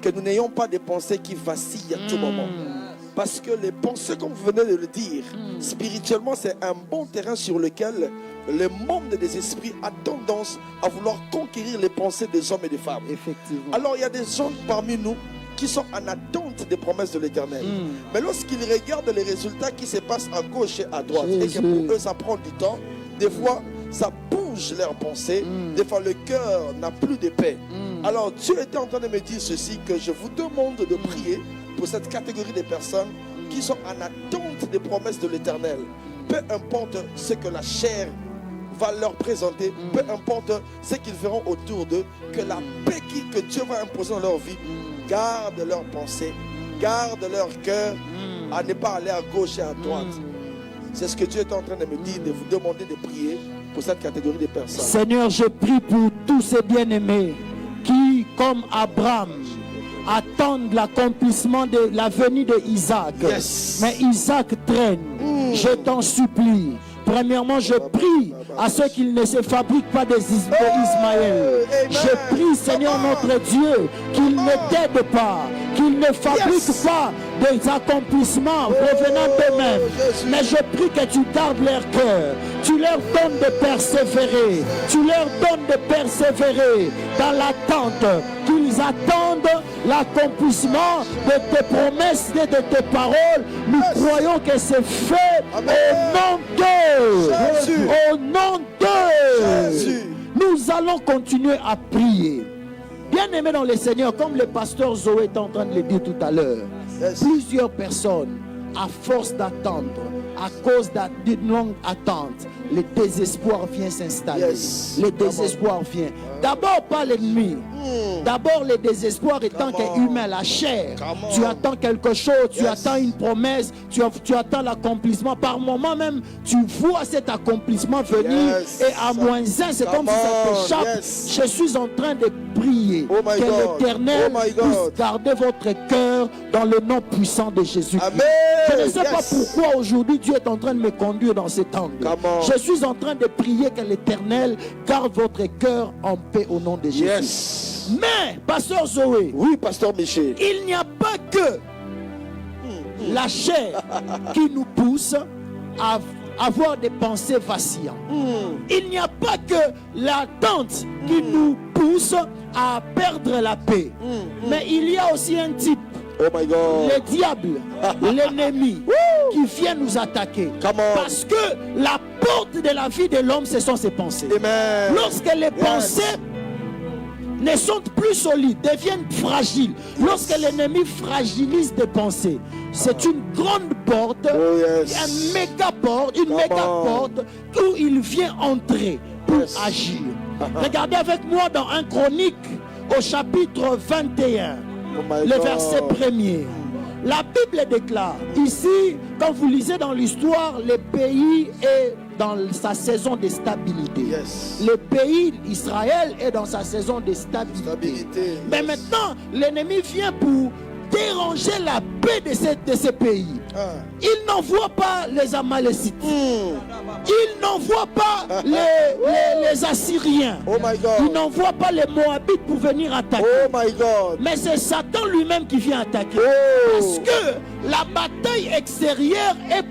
que nous n'ayons pas des pensées qui vacillent à tout moment. Parce que les pensées, comme vous venez de le dire, spirituellement, c'est un bon terrain sur lequel le monde des esprits a tendance à vouloir conquérir les pensées des hommes et des femmes.
Effectivement.
Alors, il y a des gens parmi nous qui sont en attente des promesses de l'Éternel. Mais lorsqu'ils regardent les résultats qui se passent à gauche et à droite, et que pour eux ça prend du temps, des fois ça bouge leurs pensées, des fois le cœur n'a plus de paix. Alors Dieu était en train de me dire ceci, que je vous demande de prier pour cette catégorie de personnes qui sont en attente des promesses de l'Éternel. Peu importe ce que la chair va leur présenter, peu importe ce qu'ils feront autour d'eux, que la paix que Dieu va imposer dans leur vie, garde leurs pensées, garde leur cœur, à ne pas aller à gauche et à droite. C'est ce que Dieu est en train de me dire, de vous demander de prier pour cette catégorie de personnes.
Seigneur, je prie pour tous ces bien-aimés qui, comme Abraham, attendent l'accomplissement de la venue de Isaac. Mais Isaac traîne. Je t'en supplie. Premièrement, je prie à ceux qui ne se fabriquent pas d'Ismaël. Je prie, Seigneur notre Dieu, qu'ils ne t'aident pas, qu'ils ne fabriquent pas des accomplissements revenant d'eux-mêmes. Mais je prie que tu gardes leur cœur. Tu leur donnes de persévérer. Tu leur donnes de persévérer dans l'attente. Qu'ils attendent l'accomplissement de tes promesses et de tes paroles. Nous croyons que c'est fait au nom d'eux. Au nom d'eux. Nous allons continuer à prier. Bien-aimés dans le Seigneur, comme le pasteur Zoé est en train de le dire tout à l'heure, plusieurs personnes, à force d'attendre, à cause d'une longue attente, le désespoir vient s'installer. Le désespoir vient. D'abord pas l'ennemi. D'abord le désespoir étant qu'humain, la chair. Tu attends quelque chose, tu attends une promesse, tu attends l'accomplissement. Par moment même, tu vois cet accomplissement venir et à moins 1, c'est comme si ça t'échappe. Je suis en train de prier que l'Éternel puisse garder votre cœur dans le nom puissant de Jésus-Christ. Je ne sais pas pourquoi aujourd'hui Dieu est en train de me conduire dans cet angle. Je suis en train de prier que l'Éternel garde votre cœur en paix au nom de Jésus. Mais, pasteur Zoé,
oui, pasteur Michel,
il n'y a pas que la chair qui nous pousse à avoir des pensées vacillantes. Il n'y a pas que l'attente qui nous pousse à perdre la paix. Mais il y a aussi un type, le diable, l'ennemi, qui vient nous attaquer. Parce que la porte de la vie de l'homme, ce sont ses pensées.
Amen.
Lorsque les pensées ne sont plus solides, deviennent fragiles. Lorsque l'ennemi fragilise des pensées, c'est une grande porte, une méga porte où il vient entrer pour agir. Regardez avec moi dans 1 Chronique au chapitre 21, le verset 1er. La Bible déclare ici, quand vous lisez dans l'histoire, le pays est dans sa saison de stabilité. Le pays Israël est dans sa saison de stabilité. Mais maintenant, l'ennemi vient pour déranger la paix de ce pays. Il n'envoie pas les Amalécites. Il n'envoie pas les Assyriens. Il n'envoie pas les Moabites pour venir attaquer. Mais c'est Satan lui-même qui vient attaquer. Parce que la bataille extérieure est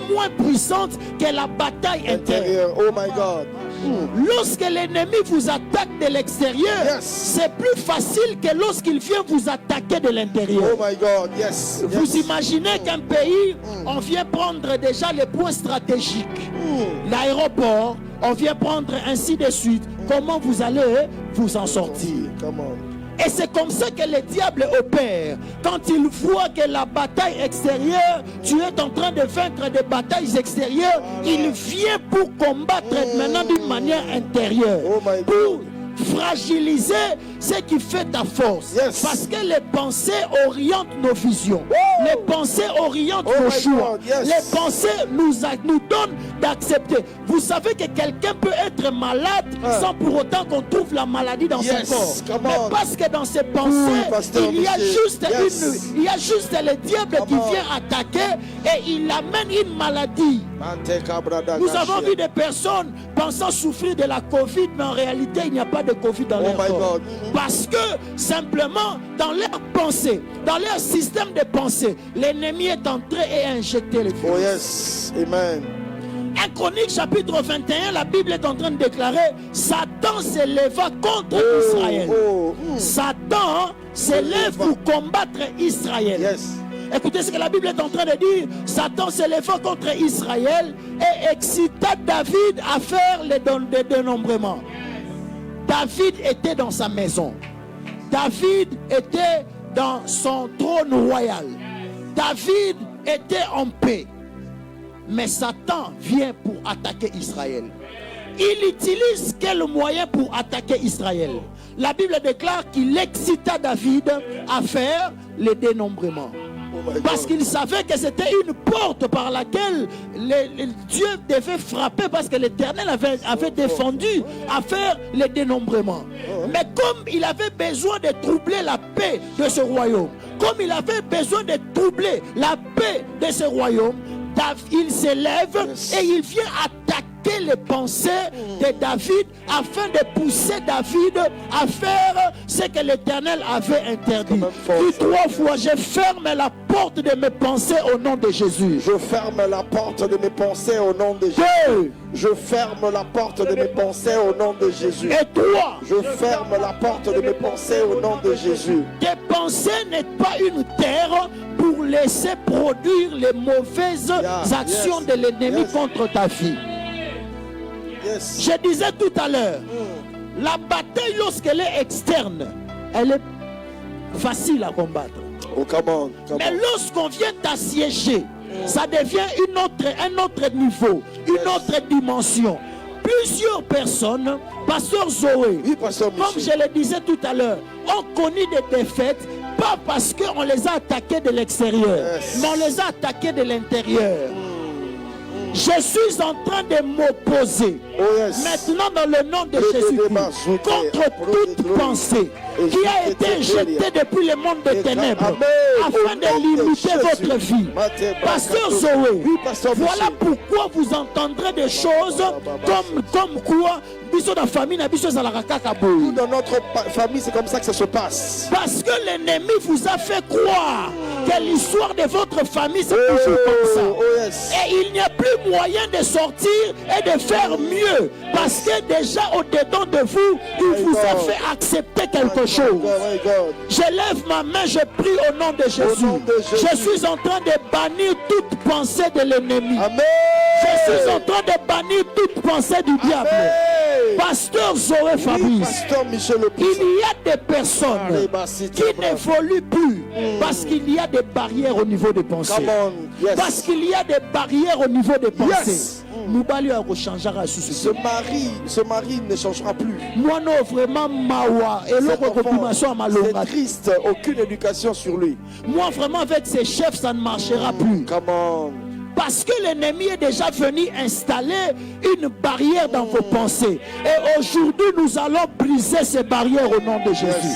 moins puissante que la bataille intérieure. Lorsque l'ennemi vous attaque de l'extérieur, c'est plus facile que lorsqu'il vient vous attaquer de l'intérieur. Vous imaginez qu'un pays, on vient prendre déjà les points stratégiques, l'aéroport, on vient prendre ainsi de suite. Comment vous allez vous en sortir? Et c'est comme ça que le diable opère. Quand il voit que la bataille extérieure, tu es en train de vaincre des batailles extérieures, il vient pour combattre maintenant d'une manière intérieure. Pour fragiliser ce qui fait ta force. Parce que les pensées orientent nos visions. Les pensées orientent nos choix. Les pensées nous donnent d'accepter. Vous savez que quelqu'un peut être malade sans pour autant qu'on trouve la maladie dans son corps. Mais parce que dans ses pensées, il y a juste le diable qui vient attaquer et il amène une maladie. Nous avons vu des personnes pensant souffrir de la Covid, mais en réalité, il n'y a pas de Covid dans leur corps. Parce que simplement, dans leur pensée, dans leur système de pensée, l'ennemi est entré et a injecté les virus.
Amen.
1 Chronique chapitre 21, la Bible est en train de déclarer: Satan s'éleva contre Israël. Satan s'élève pour combattre Israël.
Yes.
Écoutez ce que la Bible est en train de dire. Satan s'éleva contre Israël et excita David à faire les dénombrements. David était dans sa maison. David était dans son trône royal. David était en paix. Mais Satan vient pour attaquer Israël. Il utilise quel moyen pour attaquer Israël? La Bible déclare qu'il excita David à faire les dénombrements. Parce qu'il savait que c'était une porte par laquelle Dieu devait frapper, parce que l'Éternel avait défendu à faire les dénombrements. Mais comme il avait besoin de troubler la paix de ce royaume, comme il avait besoin de troubler la paix de ce royaume, il s'élève et il vient attaquer les pensées de David afin de pousser David à faire ce que l'Éternel avait interdit. Dis 3 fois, je ferme la porte de mes pensées au nom de Jésus.
Je ferme la porte de mes pensées au nom de Jésus. Je ferme la porte de mes pensées au nom de Jésus.
Et toi,
je ferme la porte de mes pensées au nom de Jésus.
Tes pensées n'est pas une terre pour laisser produire les mauvaises actions de l'ennemi contre ta vie. Je disais tout à l'heure, la bataille lorsqu'elle est externe, elle est facile à combattre.
Oh, come on.
Mais lorsqu'on vient t'assiéger, ça devient un autre niveau, une autre dimension. Plusieurs personnes, Pasteur Zoé, comme je le disais tout à l'heure, ont connu des défaites, pas parce qu'on les a attaqués de l'extérieur, mais on les a attaqués de l'intérieur. Je suis en train de m'opposer maintenant dans le nom de Jésus-Christ contre toute pensée qui a été jetée depuis le monde des ténèbres afin de limiter votre vie. Pasteur Zoé, voilà pourquoi vous entendrez des choses comme quoi dans
notre famille, c'est comme ça que ça se passe.
Parce que l'ennemi vous a fait croire que l'histoire de votre famille c'est toujours comme ça. Et il n'y a plus moyen de sortir et de faire mieux. Parce que déjà au-dedans de vous, il vous a fait accepter quelque chose. Je lève ma main, je prie au nom de Jésus. Je suis en train de bannir toute pensée de l'ennemi. Je suis en train de bannir toute pensée du diable. Pasteur Zoé Fabrice, il y a des personnes qui n'évoluent plus parce qu'il y a des barrières au niveau des pensées. Parce qu'il y a des barrières au niveau des pensées.
Ce mari ne changera plus.
Moi non, vraiment mawa.
C'est triste, aucune éducation sur lui.
Moi vraiment avec ses chefs ça ne marchera plus. Parce que l'ennemi est déjà venu installer une barrière dans vos pensées. Et aujourd'hui, nous allons briser ces barrières au nom de Jésus.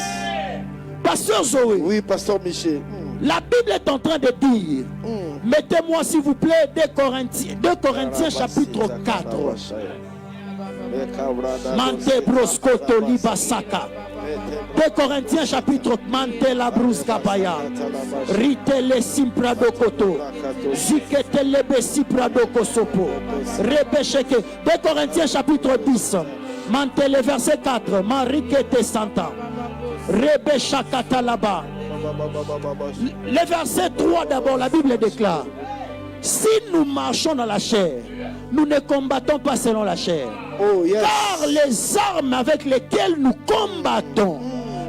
Pasteur Zoé.
Oui, Pasteur Michel.
La Bible est en train de dire, mettez-moi s'il vous plaît 2 Corinthiens chapitre 4. Mante broskoto libasaka. 2 Corinthiens chapitre Mante la bruskapaya. Ritele simprado koto. Ziketele besiprado kosopo. Repesheke. 2 Corinthiens chapitre 10. Mante le verset 4. Marikete santa. Rebeshakata là-bas. Le verset 3 d'abord, la Bible déclare: si nous marchons dans la chair, nous ne combattons pas selon la chair. Car les armes avec lesquelles nous combattons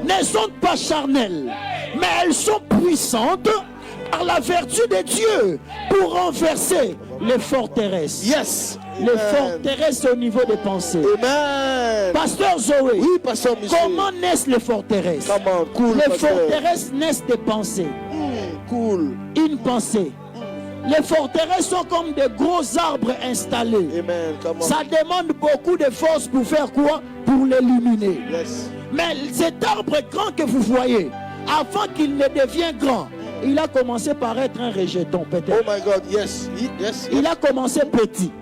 ne sont pas charnelles, mais elles sont puissantes par la vertu de Dieu pour renverser les forteresses. Les forteresses au niveau des pensées. Pasteur Zoé, comment naissent les forteresses? Les forteresses naissent des pensées. Une pensée. Les forteresses sont comme des gros arbres installés. Ça demande beaucoup de force pour faire quoi? Pour l'éliminer. Mais cet arbre grand que vous voyez, avant qu'il ne devienne grand, il a commencé par être un rejeton peut-être.
Oh my God, yes.
Il a commencé petit.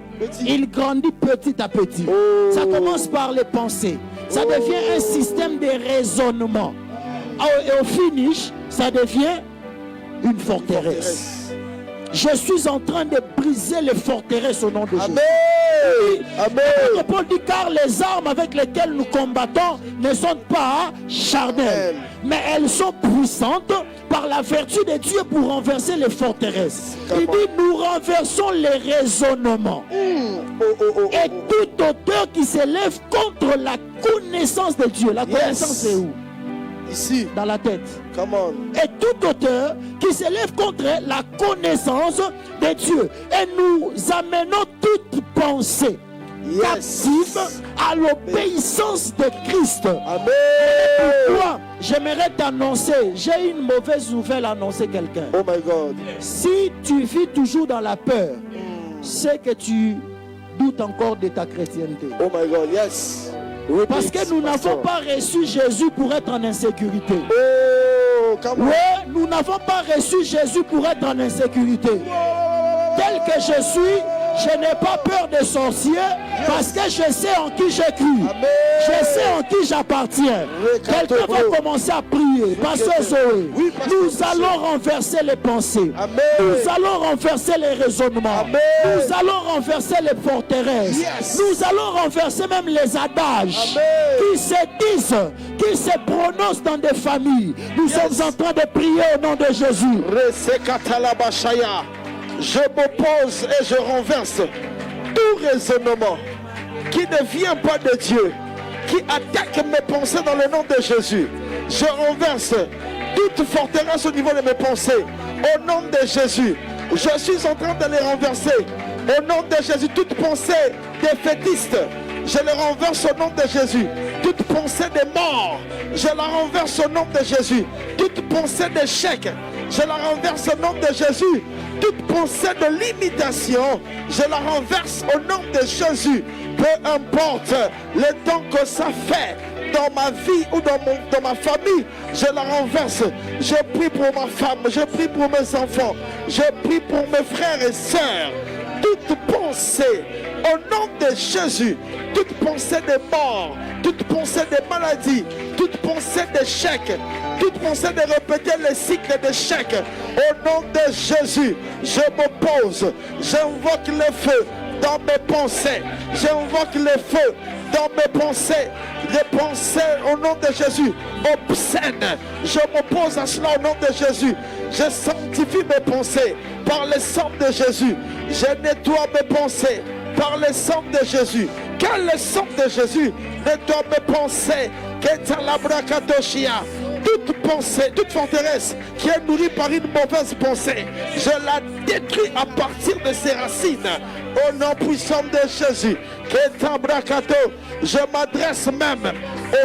Il grandit petit à petit. Ça commence par les pensées. Ça devient un système de raisonnement. Et au finish, ça devient une forteresse. Je suis en train de briser les forteresses au nom de Jésus.
Amen.
Paul dit car les armes avec lesquelles nous combattons ne sont pas charnelles, mais elles sont puissantes par la vertu de Dieu pour renverser les forteresses. Il dit nous renversons les raisonnements et toute hauteur qui s'élève contre la connaissance de Dieu. La connaissance c'est où?
Ici.
Dans la tête.
Come on.
Et toute hauteur qui s'élève contre la connaissance de Dieu. Et nous amenons toute pensée captive à l'obéissance de Christ.
Amen.
Pourquoi? J'aimerais t'annoncer, j'ai une mauvaise nouvelle à annoncer quelqu'un.
Oh my God.
Si tu vis toujours dans la peur, c'est que tu doutes encore de ta chrétienté.
Oh my God, yes.
Parce que nous n'avons pas reçu Jésus pour être en insécurité.
Oh, come on.
Oui, nous n'avons pas reçu Jésus pour être en insécurité. Tel que je suis, je n'ai pas peur des sorciers parce que je sais en qui j'ai cru. Je sais en qui j'appartiens. Quelqu'un va commencer à prier. Pasteur Zoé, nous allons renverser les pensées. Nous allons renverser les raisonnements. Nous allons renverser les forteresses. Nous allons renverser même les adages qui se disent, qui se prononcent dans des familles. Nous sommes en train de prier au nom de Jésus.
Je m'oppose et je renverse tout raisonnement qui ne vient pas de Dieu, qui attaque mes pensées dans le nom de Jésus. Je renverse toute forteresse au niveau de mes pensées au nom de Jésus. Je suis en train de les renverser au nom de Jésus. Toute pensée défaitiste, je les renverse au nom de Jésus. Toute pensée de mort, je la renverse au nom de Jésus. Toute pensée d'échec, je la renverse au nom de Jésus. Toute pensée de limitation, je la renverse au nom de Jésus. Peu importe le temps que ça fait dans ma vie ou dans ma famille, je la renverse. Je prie pour ma femme, je prie pour mes enfants, je prie pour mes frères et sœurs. Toute pensée au nom de Jésus, toute pensée de mort, toute pensée de maladie, toute pensée d'échec, toute pensée de répéter le cycle d'échec, au nom de Jésus, je m'oppose, j'invoque le feu dans mes pensées, j'invoque le feu dans mes pensées, les pensées au nom de Jésus, obscènes, je m'oppose à cela au nom de Jésus, je sanctifie mes pensées par le sang de Jésus, je nettoie mes pensées par le sang de Jésus, car le sang de Jésus nettoie mes pensées, toute pensée, toute forteresse qui est nourrie par une mauvaise pensée, je la détruis à partir de ses racines. Au nom puissant de Jésus, je m'adresse même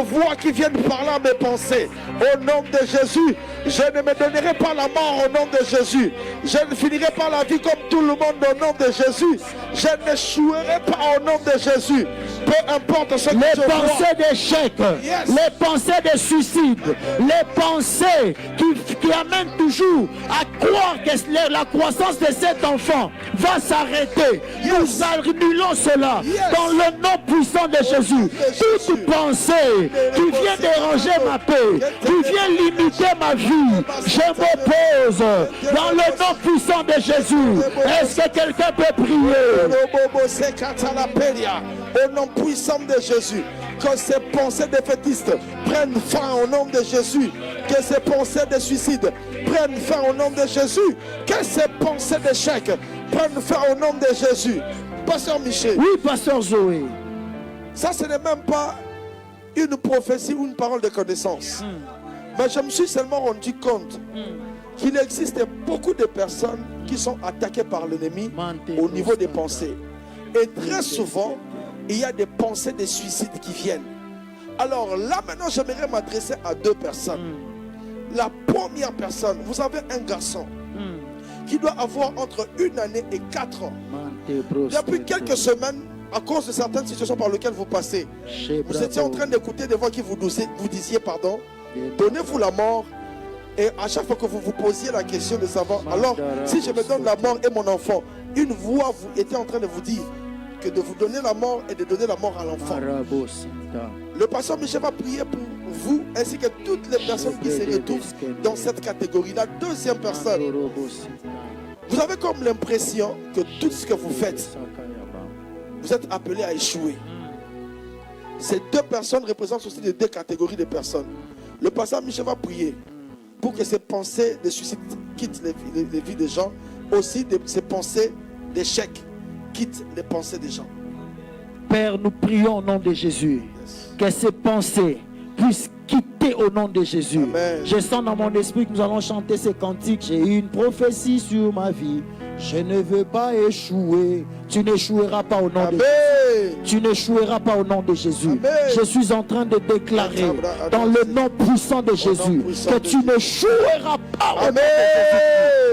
aux voix qui viennent parler à mes pensées. Au nom de Jésus, je ne me donnerai pas la mort au nom de Jésus. Je ne finirai pas la vie comme tout le monde au nom de Jésus. Je n'échouerai pas au nom de Jésus. Peu importe ce que
les
je vois.
pensées d'échec, les pensées de suicide, les pensées qui amènent toujours à croire que la croissance de cet enfant va s'arrêter. Nous annulons cela dans le nom puissant de Jésus. Toute pensée qui vient déranger ma paix, qui vient limiter ma vie, je m'oppose dans le nom puissant de Jésus. Est-ce que quelqu'un peut prier?
Au nom puissant de Jésus, que ces pensées défaitistes prennent fin au nom de Jésus, que ces pensées de suicide prennent fin au nom de Jésus, que ces pensées d'échec prennent fin au nom de Jésus. Pasteur Michel.
Oui, Pasteur Zoé.
Ça, ce n'est même pas une prophétie ou une parole de connaissance. Mais je me suis seulement rendu compte qu'il existe beaucoup de personnes qui sont attaquées par l'ennemi au niveau des pensées. Et très souvent, il y a des pensées de suicide qui viennent. Alors là, maintenant, j'aimerais m'adresser à deux personnes. La première personne, vous avez un garçon qui doit avoir entre 1 année et 4 ans. Depuis quelques semaines, à cause de certaines situations par lesquelles vous passez, vous étiez en train d'écouter des voix qui vous disiez, pardon, donnez-vous la mort. Et à chaque fois que vous vous posiez la question de savoir, alors si je me donne la mort et mon enfant, une voix vous était en train de vous dire que de vous donner la mort et de donner la mort à l'enfant. Le pasteur Michel va prier pour vous ainsi que toutes les personnes qui se retrouvent dans cette catégorie. La deuxième personne, vous avez comme l'impression que tout ce que vous faites vous êtes appelés à échouer. Ces deux personnes représentent aussi les deux catégories de personnes. Le pasteur Michel va prier pour que ces pensées de suicide quittent les vies des gens. Aussi, ces pensées d'échec quittent les pensées des gens.
Père, nous prions au nom de Jésus. Que ces pensées puissent quitter au nom de Jésus.
Amen.
Je sens dans mon esprit que nous allons chanter ces cantiques. J'ai une prophétie sur ma vie. Je ne veux pas échouer. Tu n'échoueras pas au nom de Jésus. Tu n'échoueras pas au nom de Jésus.
Amen.
Je suis en train de déclarer dans le nom puissant de Jésus que tu n'échoueras pas au nom de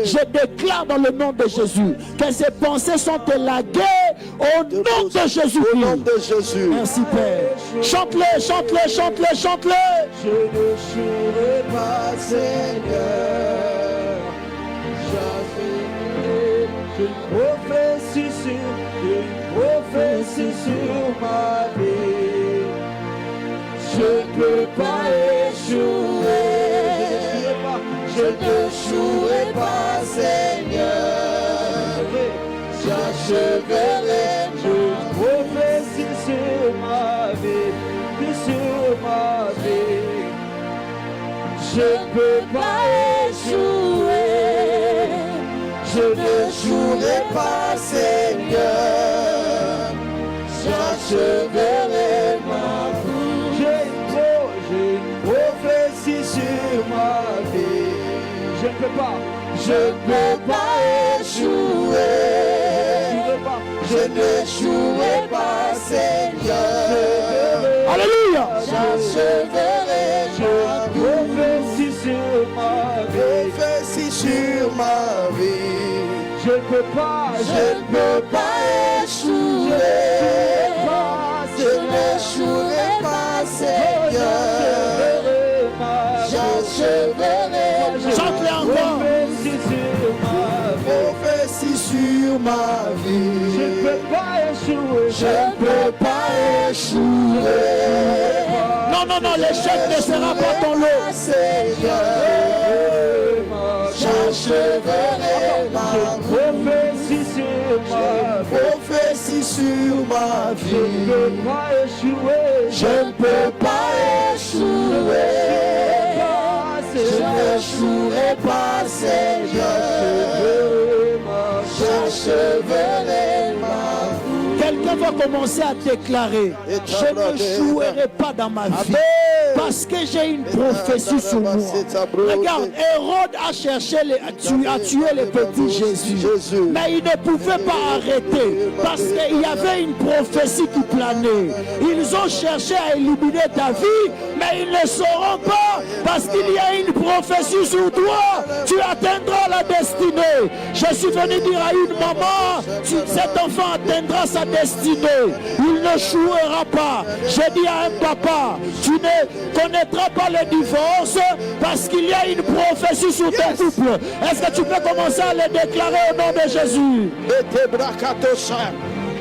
Jésus. Je déclare dans le nom de Jésus que ces pensées sont élaguées au nom de Jésus.
Au nom de Jésus.
Merci Père. Chante-les, chante-les, chante-les, chante-les.
Je n'échouerai pas, Seigneur. Une prophétie sur ma vie. Je ne peux pas échouer. Je n'échouerai pas, Seigneur. J'achèverai une prophétie sur ma vie, sur ma vie. Je ne peux pas échouer. Je ne jouerai pas, Seigneur. J'achèverai ma vie. J'ai une prophétie sur ma vie. Je ne peux pas échouer. Je ne jouerai pas, Seigneur.
Alléluia.
J'achèverai ma prophétie sur ma vie. Prophétie sur ma vie. Je ne peux pas échouer. Je n'échouerai pas, Seigneur. J'achèverai.
Chante-les encore.
Prophétie sur ma vie. Je ne peux pas échouer. Je ne peux pas échouer.
Non, non, non, l'échec ne sera pas ton lot.
Seigneur, j'achèverai ma prophétie sur ma vie. Prophétie sur ma vie. Je ne peux pas échouer. Je n'échouerai pas, Seigneur. J'achèverai ma vie.
Quelqu'un va commencer à déclarer: je ne jouerai pas dans ma vie. Parce que j'ai une prophétie sur moi. Regarde, Hérode a cherché à tuer les petits Jésus. Mais il ne pouvait pas arrêter. Parce qu'il y avait une prophétie qui planait. Ils ont cherché à éliminer ta vie. Mais ils ne sauront pas. Parce qu'il y a une prophétie sur toi. Tu atteindras la destinée. Je suis venu dire à une maman: cet enfant atteindra sa destinée. Il ne jouera pas. J'ai dit à un papa: tu ne connaîtras pas le divorce parce qu'il y a une prophétie sur ton couple. Est-ce que tu peux commencer à le déclarer au nom de Jésus?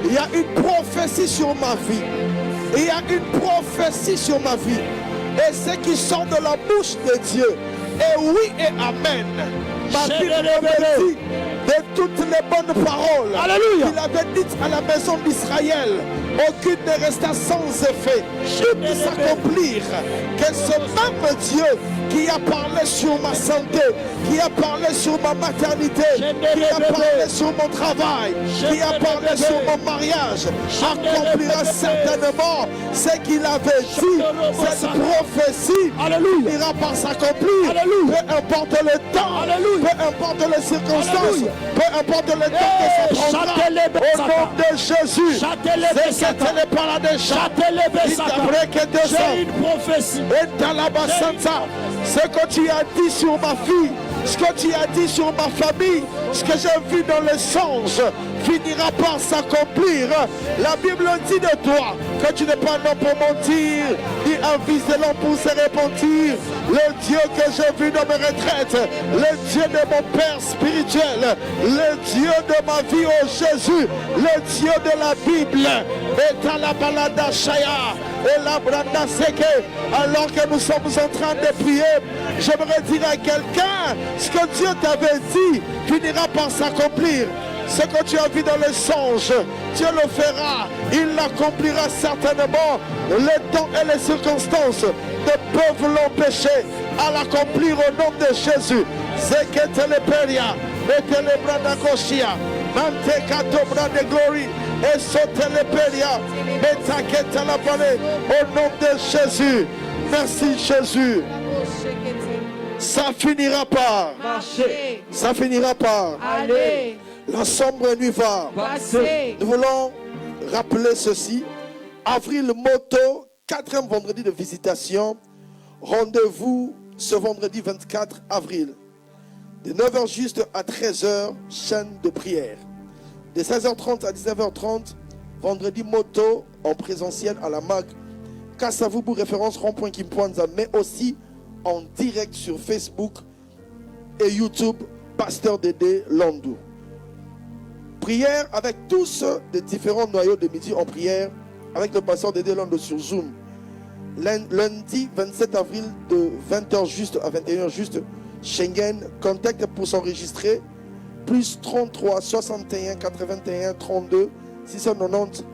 Il y a une prophétie sur ma vie. Il y a une prophétie sur ma vie. Et ce qui sort de la bouche de Dieu est oui et amen. Ma Bible me dit de toutes les bonnes paroles qu'il avait dites à la maison d'Israël, aucune ne resta sans effet. Tout s'accomplir. Que ce même Dieu qui a parlé sur ma santé, qui a parlé sur ma maternité, qui a parlé sur mon travail, qui a parlé sur mon mariage, accomplira certainement ce qu'il avait dit. Cette prophétie ira par s'accomplir. Peu importe le temps, peu importe les circonstances, peu importe le temps que ça prendra. Au nom de Jésus,
j'ai une prophétie.
Ce que tu as dit sur ma fille, ce que tu as dit sur ma famille, ce que j'ai vu dans les songes, finira par s'accomplir. La Bible dit de toi que tu n'es pas un homme pour mentir, ni un fils de l'homme pour se repentir. Le Dieu que j'ai vu dans mes retraites, le Dieu de mon Père spirituel, le Dieu de ma vie, oh Jésus, le Dieu de la Bible, est à la balada Shaya, et la branda seke. Alors que nous sommes en train de prier, j'aimerais dire à quelqu'un, ce que Dieu t'avait dit finira par s'accomplir. Ce que tu as vu dans les songes, Dieu le fera. Il l'accomplira certainement. Les temps et les circonstances ne peuvent l'empêcher à l'accomplir au nom de Jésus. Zeketeleperia, Metelebradakoshia, Mantekato de glory, et Soteleperia, Metaketalapane, au nom de Jésus. Merci Jésus. Ça finira par
Marcher.
Ça finira par
Aller.
la sombre nuit va.
Passer.
Nous voulons rappeler ceci. Avril Moto, 4e vendredi de visitation. Rendez-vous ce vendredi 24 avril. De 9h juste à 13h, chaîne de prière. De 16h30 à 19h30, vendredi Moto en présentiel à la MAG. Kassavubu, référence rond-point Kimpoanza, mais aussi en direct sur Facebook et YouTube, Pasteur Dédé Landou. Prière avec tous les différents noyaux de midi en prière avec le Pasteur Dédé Landou sur Zoom. Lundi 27 avril de 20h juste à 21h juste, Schengen, contact pour s'enregistrer, plus 33 61 81 32 690.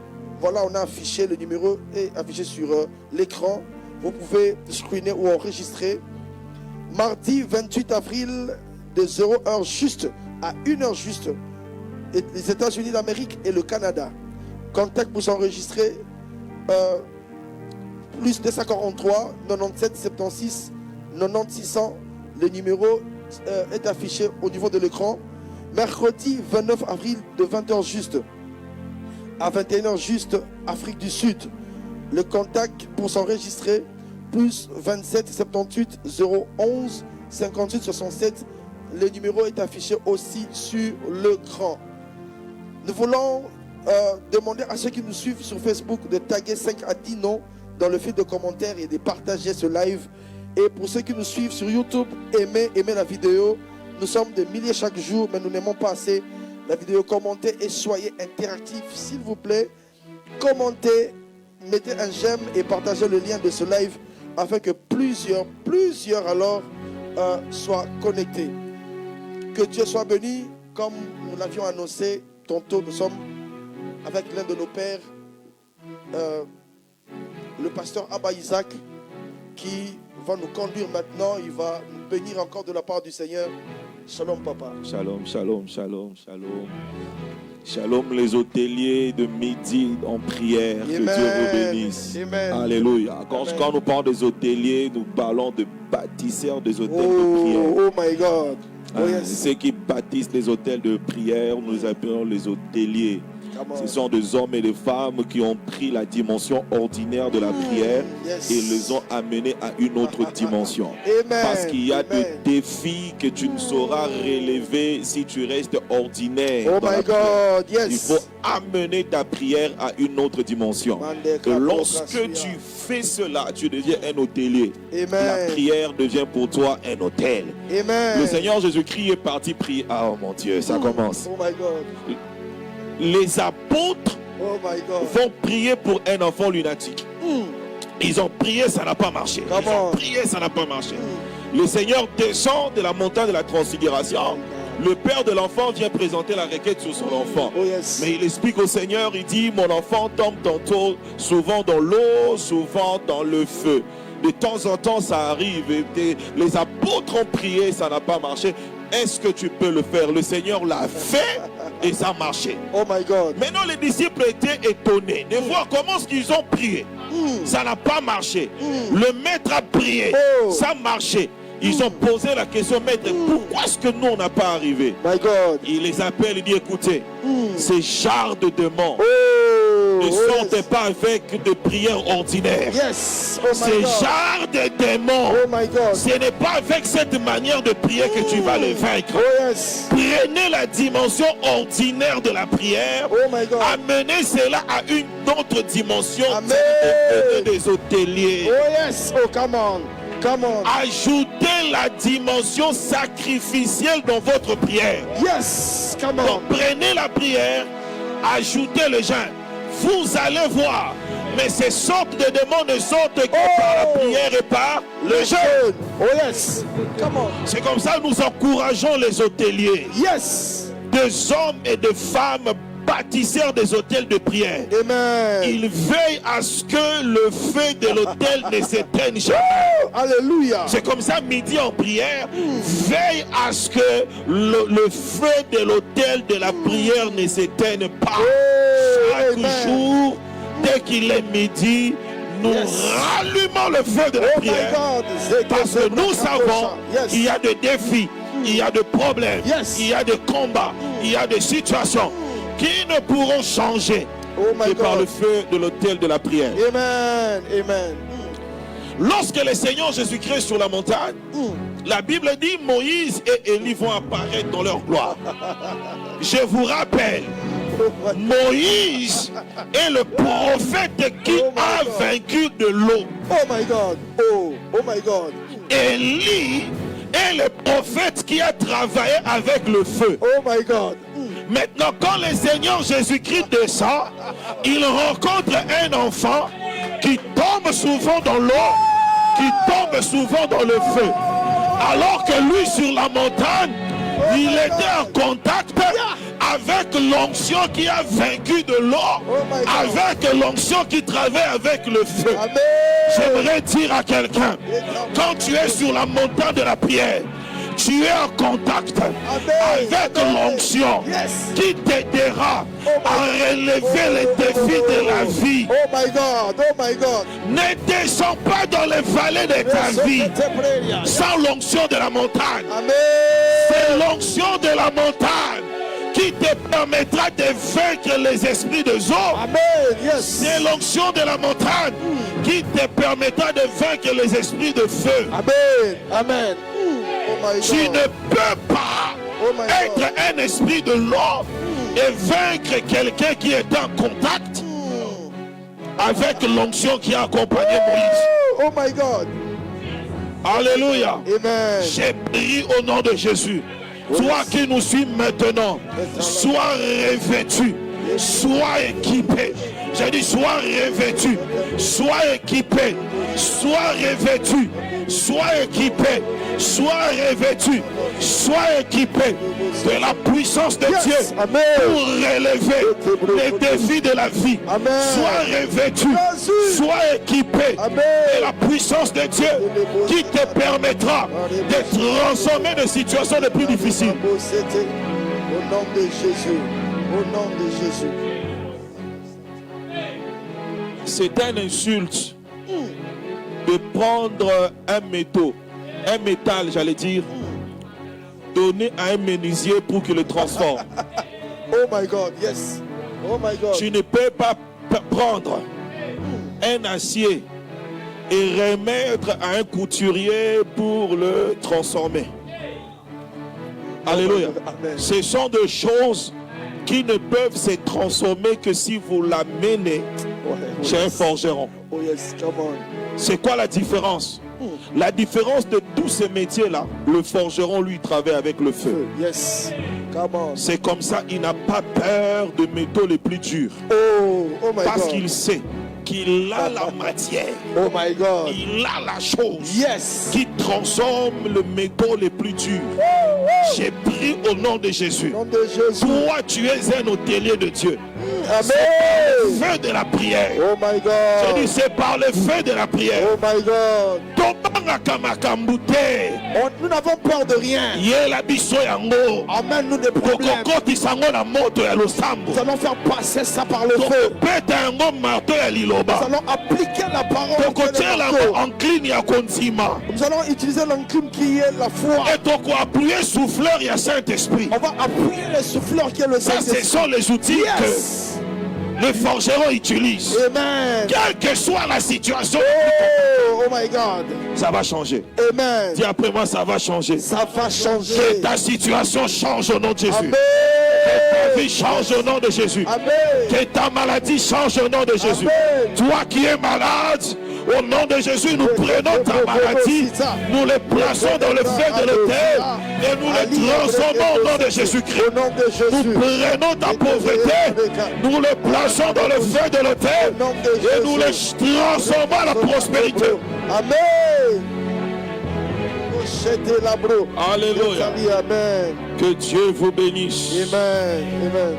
Voilà, on a affiché le numéro et affiché sur l'écran. Vous pouvez screener ou enregistrer. Mardi 28 avril de 0h juste à 1h juste, les États-Unis d'Amérique et le Canada. Contact pour s'enregistrer, plus 243 97 76 90 600. Le numéro est affiché au niveau de l'écran. Mercredi 29 avril de 20h juste à 21h juste, Afrique du Sud. Le contact pour s'enregistrer, plus 27 78 011 58 67. Le numéro est affiché aussi sur l'écran. Nous voulons demander à ceux qui nous suivent sur Facebook de taguer 5 à 10 noms dans le fil de commentaires et de partager ce live. Et pour ceux qui nous suivent sur YouTube, aimez la vidéo. Nous sommes des milliers chaque jour, mais nous n'aimons pas assez la vidéo. Commentez et soyez interactifs, s'il vous plaît. Commentez, mettez un j'aime et partagez le lien de ce live afin que plusieurs alors soient connectés. Que Dieu soit béni, comme nous l'avions annoncé tantôt. Nous sommes avec l'un de nos pères, le pasteur Abba Isaac, qui va nous conduire maintenant. Il va nous bénir encore de la part du Seigneur. Shalom papa.
Shalom, shalom, shalom, shalom. Shalom les hôteliers de midi en prière.
Amen.
Que Dieu vous bénisse.
Amen.
Alléluia. Quand nous parlons des hôteliers, nous parlons de bâtisseurs des hôtels de prière.
Oh my God. Oh yes.
Ceux qui bâtissent les hôtels de prière, nous appelons les hôteliers. Ce sont des hommes et des femmes qui ont pris la dimension ordinaire de la prière
yes.
et les ont amenés à une autre dimension.
Amen.
Parce qu'il y a
Amen.
des défis que tu ne sauras relever si tu restes ordinaire.
Oh
dans la
my
prière.
God, yes.
Il faut amener ta prière à une autre dimension. Et lorsque tu fais cela, tu deviens un hôtelier.
Amen.
La prière devient pour toi un hôtel.
Amen.
Le Seigneur Jésus-Christ est parti prier. Ah, oh mon Dieu, ça commence.
Oh my God.
Les apôtres
Oh my God.
vont prier pour un enfant lunatique. Ils ont prié, ça n'a pas marché. Ils ont prié, ça n'a pas marché. Le Seigneur descend de la montagne de la transfiguration. Le père de l'enfant vient présenter la requête sur son enfant.
Oh yes.
Mais il explique au Seigneur, il dit, mon enfant tombe tantôt, souvent dans l'eau, souvent dans le feu. De temps en temps, ça arrive. Et les apôtres ont prié, ça n'a pas marché. Est-ce que tu peux le faire? Le Seigneur l'a fait et ça a marché.
Oh my God.
Maintenant, les disciples étaient étonnés de voir comment est-ce qu'ils ont prié. Ça n'a pas marché. Le maître a prié. Ça a marché. Ils ont posé la question, maître, pourquoi est-ce que nous, on n'a pas arrivé?
My God.
Il les appelle, il dit, écoutez, ces genres de démons ne
yes.
sont pas avec des prières ordinaires.
Yes. Oh my
Ces
God.
genres de démons,
Oh my God.
ce n'est pas avec cette manière de prier que tu vas les vaincre.
Oh yes.
Prenez la dimension ordinaire de la prière,
Oh my God.
amenez cela à une autre dimension.
Amen.
Devenez des hôteliers.
Oh yes. Oh come on. Come on.
Ajoutez la dimension sacrificielle dans votre prière.
Yes. Come on.
Donc prenez la prière, ajoutez le jeûne. Vous allez voir. Mais ces sortes de démons ne sortent que par la prière et par le jeûne.
Oh yes. Come on.
C'est comme ça que nous encourageons les hôteliers.
Yes.
des hommes et des femmes bâtisseurs des hôtels de prière.
Amen.
Ils veillent à ce que le feu de l'autel ne s'éteigne jamais.
Alléluia.
C'est comme ça, midi en prière, veille à ce que le feu de l'autel de la prière ne s'éteigne pas. Chaque jour, dès qu'il est midi, nous rallumons le feu de la prière. Parce que nous savons qu'il y a des défis, il y a des problèmes, il y a des combats, il y a des situations qui ne pourront changer que par le feu de l'autel de la prière.
Amen. Amen.
Lorsque le Seigneur Jésus-Christ sur la montagne, la Bible dit Moïse et Élie vont apparaître dans leur gloire. Je vous rappelle, Moïse est le prophète qui a vaincu de l'eau.
Oh my God. Oh my God.
Élie est le prophète qui a travaillé avec le feu.
Oh my God.
Maintenant, quand le Seigneur Jésus-Christ descend, il rencontre un enfant qui tombe souvent dans l'eau, qui tombe souvent dans le feu. Alors que lui, sur la montagne, il était en contact avec l'onction qui a vaincu de l'eau, avec l'onction qui travaille avec le feu. J'aimerais dire à quelqu'un, quand tu es sur la montagne de la prière, tu es en contact avec l'onction qui t'aidera à relever les défis de la vie.
Oh my God, oh my God.
Ne descends pas dans les vallées de ta vie sans l'onction de la montagne. C'est l'onction de la montagne qui te permettra de vaincre les esprits de Zoe. C'est l'onction de la montagne qui te permettra de vaincre les esprits de feu.
Amen. Amen.
Tu ne peux pas être un esprit de l'eau et vaincre quelqu'un qui est en contact avec l'onction qui a accompagné Moïse.
Oh my God.
Alléluia.
Amen.
J'ai prié au nom de Jésus. Toi qui nous suis maintenant, sois revêtu, sois équipé. J'ai dit sois revêtu, sois équipé, sois revêtu, sois équipé, sois revêtu, sois équipé de la puissance de Dieu pour relever les défis de la vie. Sois revêtu, sois équipé de la puissance de Dieu qui te permettra de transformer des situations les plus difficiles.
Au nom de Jésus, au nom de Jésus.
C'est une insulte de prendre un métal, j'allais dire, donner à un menuisier pour qu'il le transforme.
Oh my God, yes. Oh my God.
Tu ne peux pas prendre un acier et remettre à un couturier pour le transformer. Alléluia. Ce sont des choses qui ne peuvent se transformer que si vous l'amenez chez un forgeron.
Oh yes, come on.
C'est quoi la différence? La différence de tous ces métiers-là, le forgeron, lui, travaille avec le feu.
Yes, come on.
C'est comme ça, il n'a pas peur de métaux les plus durs.
Oh my
Parce
God.
qu'il sait qu'il a la matière.
Oh my God.
Il a la chose
Yes.
qui transforme le métaux les plus durs. J'ai pris au nom de Jésus.
Au nom de Jésus.
Toi, tu es un hôtelier de Dieu.
Amen.
C'est par le feu de la prière.
Oh my God.
J'ai dit, c'est par le feu de la prière.
Oh my God. Nous n'avons peur de rien. Amen, nous des problèmes. Nous allons faire passer ça par le feu. Nous allons appliquer la parole. Nous allons utiliser l'enclume qui est la foi. On va appuyer le souffleur qui est le
Ça,
Saint-Esprit.
ce sont les outils
Yes.
que le forgeron utilise.
Amen.
Quelle que soit la situation,
Oh my God.
ça va changer.
Amen.
Dis après moi, ça va changer.
Ça va changer.
Que ta situation change au nom de Jésus.
Amen.
Que ta vie change au nom de Jésus.
Amen.
Que ta maladie change au nom de Jésus.
Amen.
Toi qui es malade, au nom de Jésus, nous prenons ta maladie, nous les plaçons dans le feu de l'autel et nous les transformons au nom de Jésus-Christ.
Au nom de
Nous
Jésus.
prenons ta pauvreté, nous les plaçons dans le feu de l'autel et nous les transformons à la prospérité.
Amen.
Alléluia.
Amen.
Que Dieu vous bénisse.
Amen. Amen.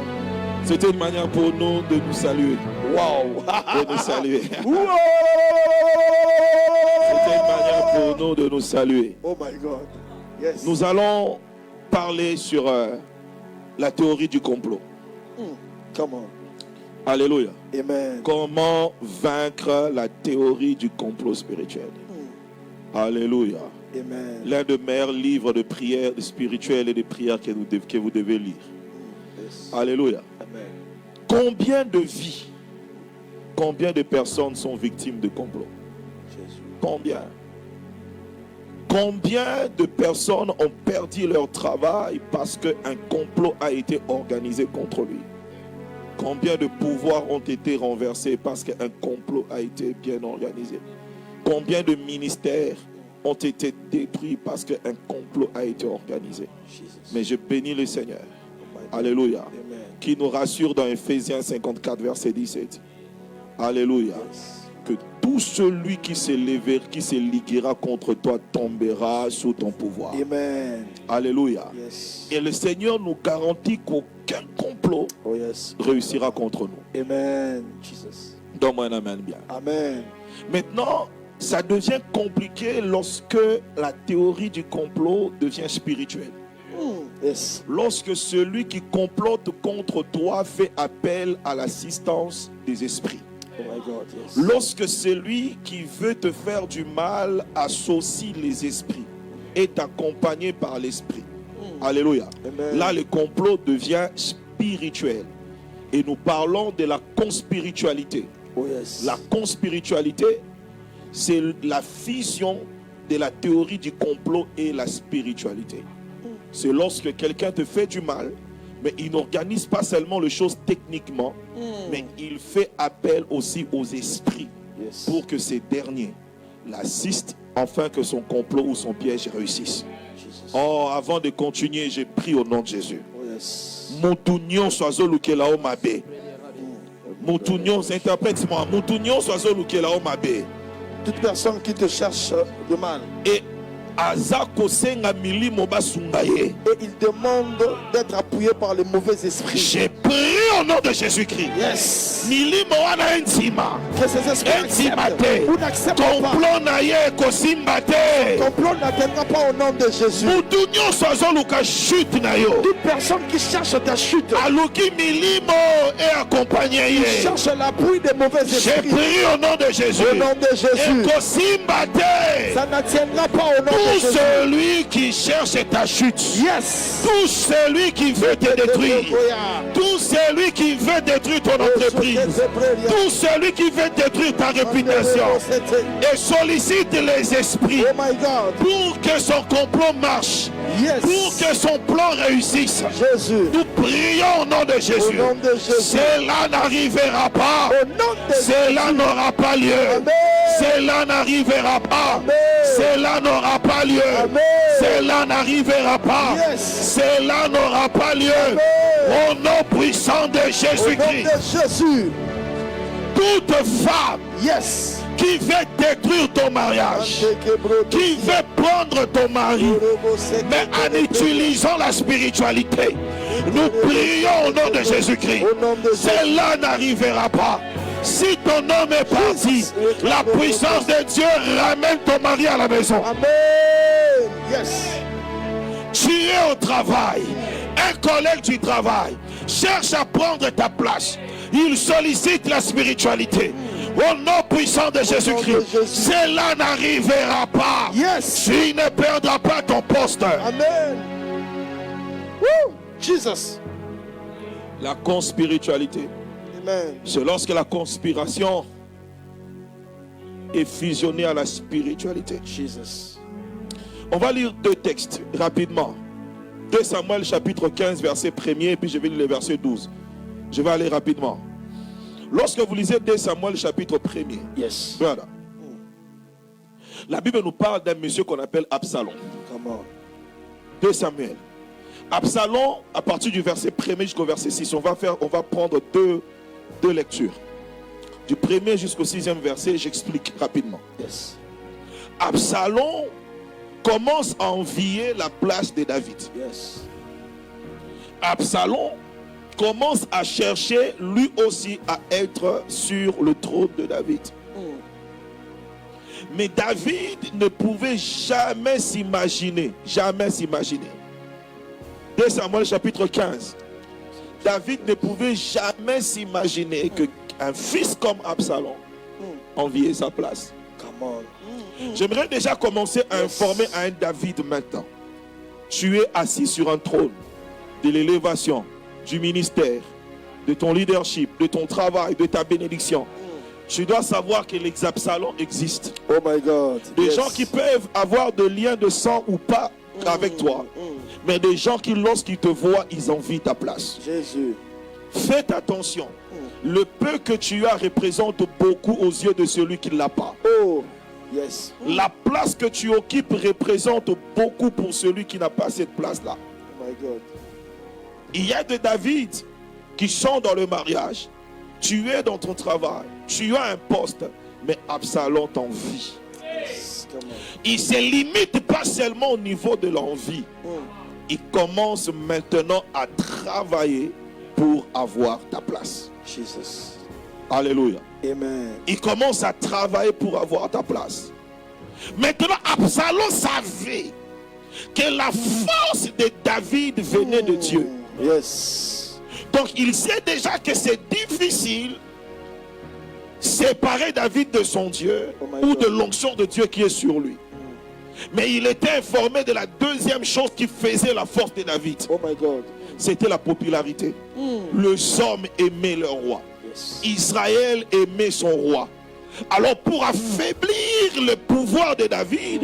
C'était une manière pour nous de nous saluer.
Wow.
De nous saluer.
Wow.
C'était une manière pour nous de nous saluer.
Oh my God. Yes.
Nous allons parler sur la théorie du complot.
Come on.
Alléluia.
Amen.
Comment vaincre la théorie du complot spirituel. Alléluia.
Amen.
L'un des meilleurs livres de prière spirituelle et de prière que vous devez lire.
Yes.
Alléluia.
Amen.
Combien de vies, combien de personnes sont victimes de complots?
Jésus.
Combien? Combien de personnes ont perdu leur travail parce qu'un complot a été organisé contre lui? Combien de pouvoirs ont été renversés parce qu'un complot a été bien organisé? Combien de ministères ont été détruits parce qu'un complot a été organisé? Mais je bénis le Seigneur. Alléluia.
Amen.
Qui nous rassure dans Ephésiens 54, verset 17. Alléluia. Que tout celui qui se liguera contre toi tombera sous ton pouvoir.
Amen.
Alléluia.
Yes.
Et le Seigneur nous garantit qu'aucun complot
Oh yes.
réussira contre nous.
Amen. Jesus.
Donne-moi un amen bien.
Amen.
Maintenant, ça devient compliqué lorsque la théorie du complot devient spirituelle.
Yes.
Lorsque celui qui complote contre toi fait appel à l'assistance des esprits.
Oh my God. Yes.
Lorsque celui qui veut te faire du mal associe les esprits, est accompagné par l'esprit. Alléluia.
Amen.
Là, le complot devient spirituel. Et nous parlons de la conspiritualité.
Oh yes.
La conspiritualité, c'est la fusion de la théorie du complot et la spiritualité. C'est lorsque quelqu'un te fait du mal, mais il n'organise pas seulement les choses techniquement, mais il fait appel aussi aux esprits
Yes.
pour que ces derniers l'assistent afin que son complot ou son piège réussisse.
Jesus.
Oh, avant de continuer, j'ai prié au nom de Jésus.
Oh yes.
Moutunion soiseau lukelao mabe. Moutunion, interprète-moi. Moutunion soiseau lukelao mabe.
Toute personne qui te cherche de mal
Et azako senga milimo basungaye.
et il demande d'être appuyé par les mauvais esprits.
J'ai prié au nom de Jésus-Christ.
Yes.
Milimo wana enzima.
Que ces esprits
Enzima
acceptent
te.
ou n'acceptent pas.
Complot na ye kosimba te.
Complot n'atteindra pas au nom de Jésus.
Moutunion soiseau luka chute na yo.
Toute personne qui cherche ta chute,
Aluki milimo et accompagné
qui
ye.
cherche l'appui des mauvais
J'ai
esprits,
prié au nom de Jésus.
au nom de Jésus,
Et kosimba te.
ça n'attiendra pas au nom
Tout
de Jésus.
celui qui cherche ta chute,
Yes.
tout celui qui veut te détruire, tout celui qui veut détruire ton entreprise, tout celui qui veut détruire ta réputation et sollicite les esprits
Oh my God.
pour que son complot marche,
Yes.
pour que son plan réussisse.
Jésus.
Nous prions au nom de
Au
Jésus.
nom de Jésus.
Cela n'arrivera pas.
Au nom de Jésus.
Cela n'aura pas lieu.
Amen.
Cela n'arrivera pas.
Amen.
Cela n'aura pas lieu.
Amen.
Cela n'arrivera pas.
Yes.
Cela n'aura pas lieu.
Amen.
Au nom puissant de
Au nom
Jésus-Christ.
de Jésus.
Toute femme
Yes.
qui veut détruire ton mariage, qui veut prendre ton mari, mais en utilisant la spiritualité, nous prions au nom de Jésus-Christ.
Au nom de Jésus.
Cela n'arrivera pas. Si ton homme est parti, la puissance de Dieu ramène ton mari à la maison.
Amen. Yes.
Tu es au travail, un collègue du travail cherche à prendre ta place. Il sollicite la spiritualité. Au nom puissant de Jésus-Christ, cela n'arrivera pas.
Yes.
Tu ne perdras pas ton poste.
Amen. Woo. Jesus.
La conspiritualité,
Amen.
c'est lorsque la conspiration est fusionnée à la spiritualité.
Jesus.
On va lire deux textes rapidement. 2 Samuel chapitre 15 verset 1er, puis je vais lire le verset 12. Je vais aller rapidement. Lorsque vous lisez 2 Samuel chapitre 1er,
Yes.
voilà. La Bible nous parle d'un monsieur qu'on appelle Absalom.
Come on.
2 Samuel. Absalom, à partir du verset 1er jusqu'au verset 6, on va prendre deux lectures. Du 1er jusqu'au 6e verset, j'explique rapidement.
Yes.
Absalom commence à envier la place de David.
Yes.
Absalom commence à chercher lui aussi à être sur le trône de David. Mais David ne pouvait jamais s'imaginer. 2 Samuel chapitre 15. David ne pouvait jamais s'imaginer qu'un fils comme Absalom enviait sa place.
Come on.
J'aimerais déjà commencer à informer un David maintenant. Tu es assis sur un trône de l'élévation, du ministère, de ton leadership, de ton travail, de ta bénédiction. Tu dois savoir que les Absaloms existent.
Oh my God.
Des
Yes.
gens qui peuvent avoir de liens de sang ou pas avec toi. Mais des gens qui, lorsqu'ils te voient, ils envient ta place.
Jésus.
Faites attention. Le peu que tu as représente beaucoup aux yeux de celui qui ne l'a pas.
Oh. Yes.
La place que tu occupes représente beaucoup pour celui qui n'a pas cette place-là.
Oh my God.
Il y a des David qui sont dans le mariage. Tu es dans ton travail. Tu as un poste. Mais Absalom t'envie.
Yes. Come on.
Il ne se limite pas seulement au niveau de l'envie. Il commence maintenant à travailler pour avoir ta place.
Jesus.
Alléluia.
Amen.
Il commence à travailler pour avoir ta place. Maintenant, Absalom savait que la force de David venait de Dieu.
Yes.
Donc, il sait déjà que c'est difficile séparer David de son Dieu
Oh my
ou
God.
de l'onction de Dieu qui est sur lui. Mais il était informé de la deuxième chose qui faisait la force de David.
Oh my God.
C'était la popularité. Les hommes aimaient leur roi.
Yes.
Israël aimait son roi. Alors pour affaiblir le pouvoir de David,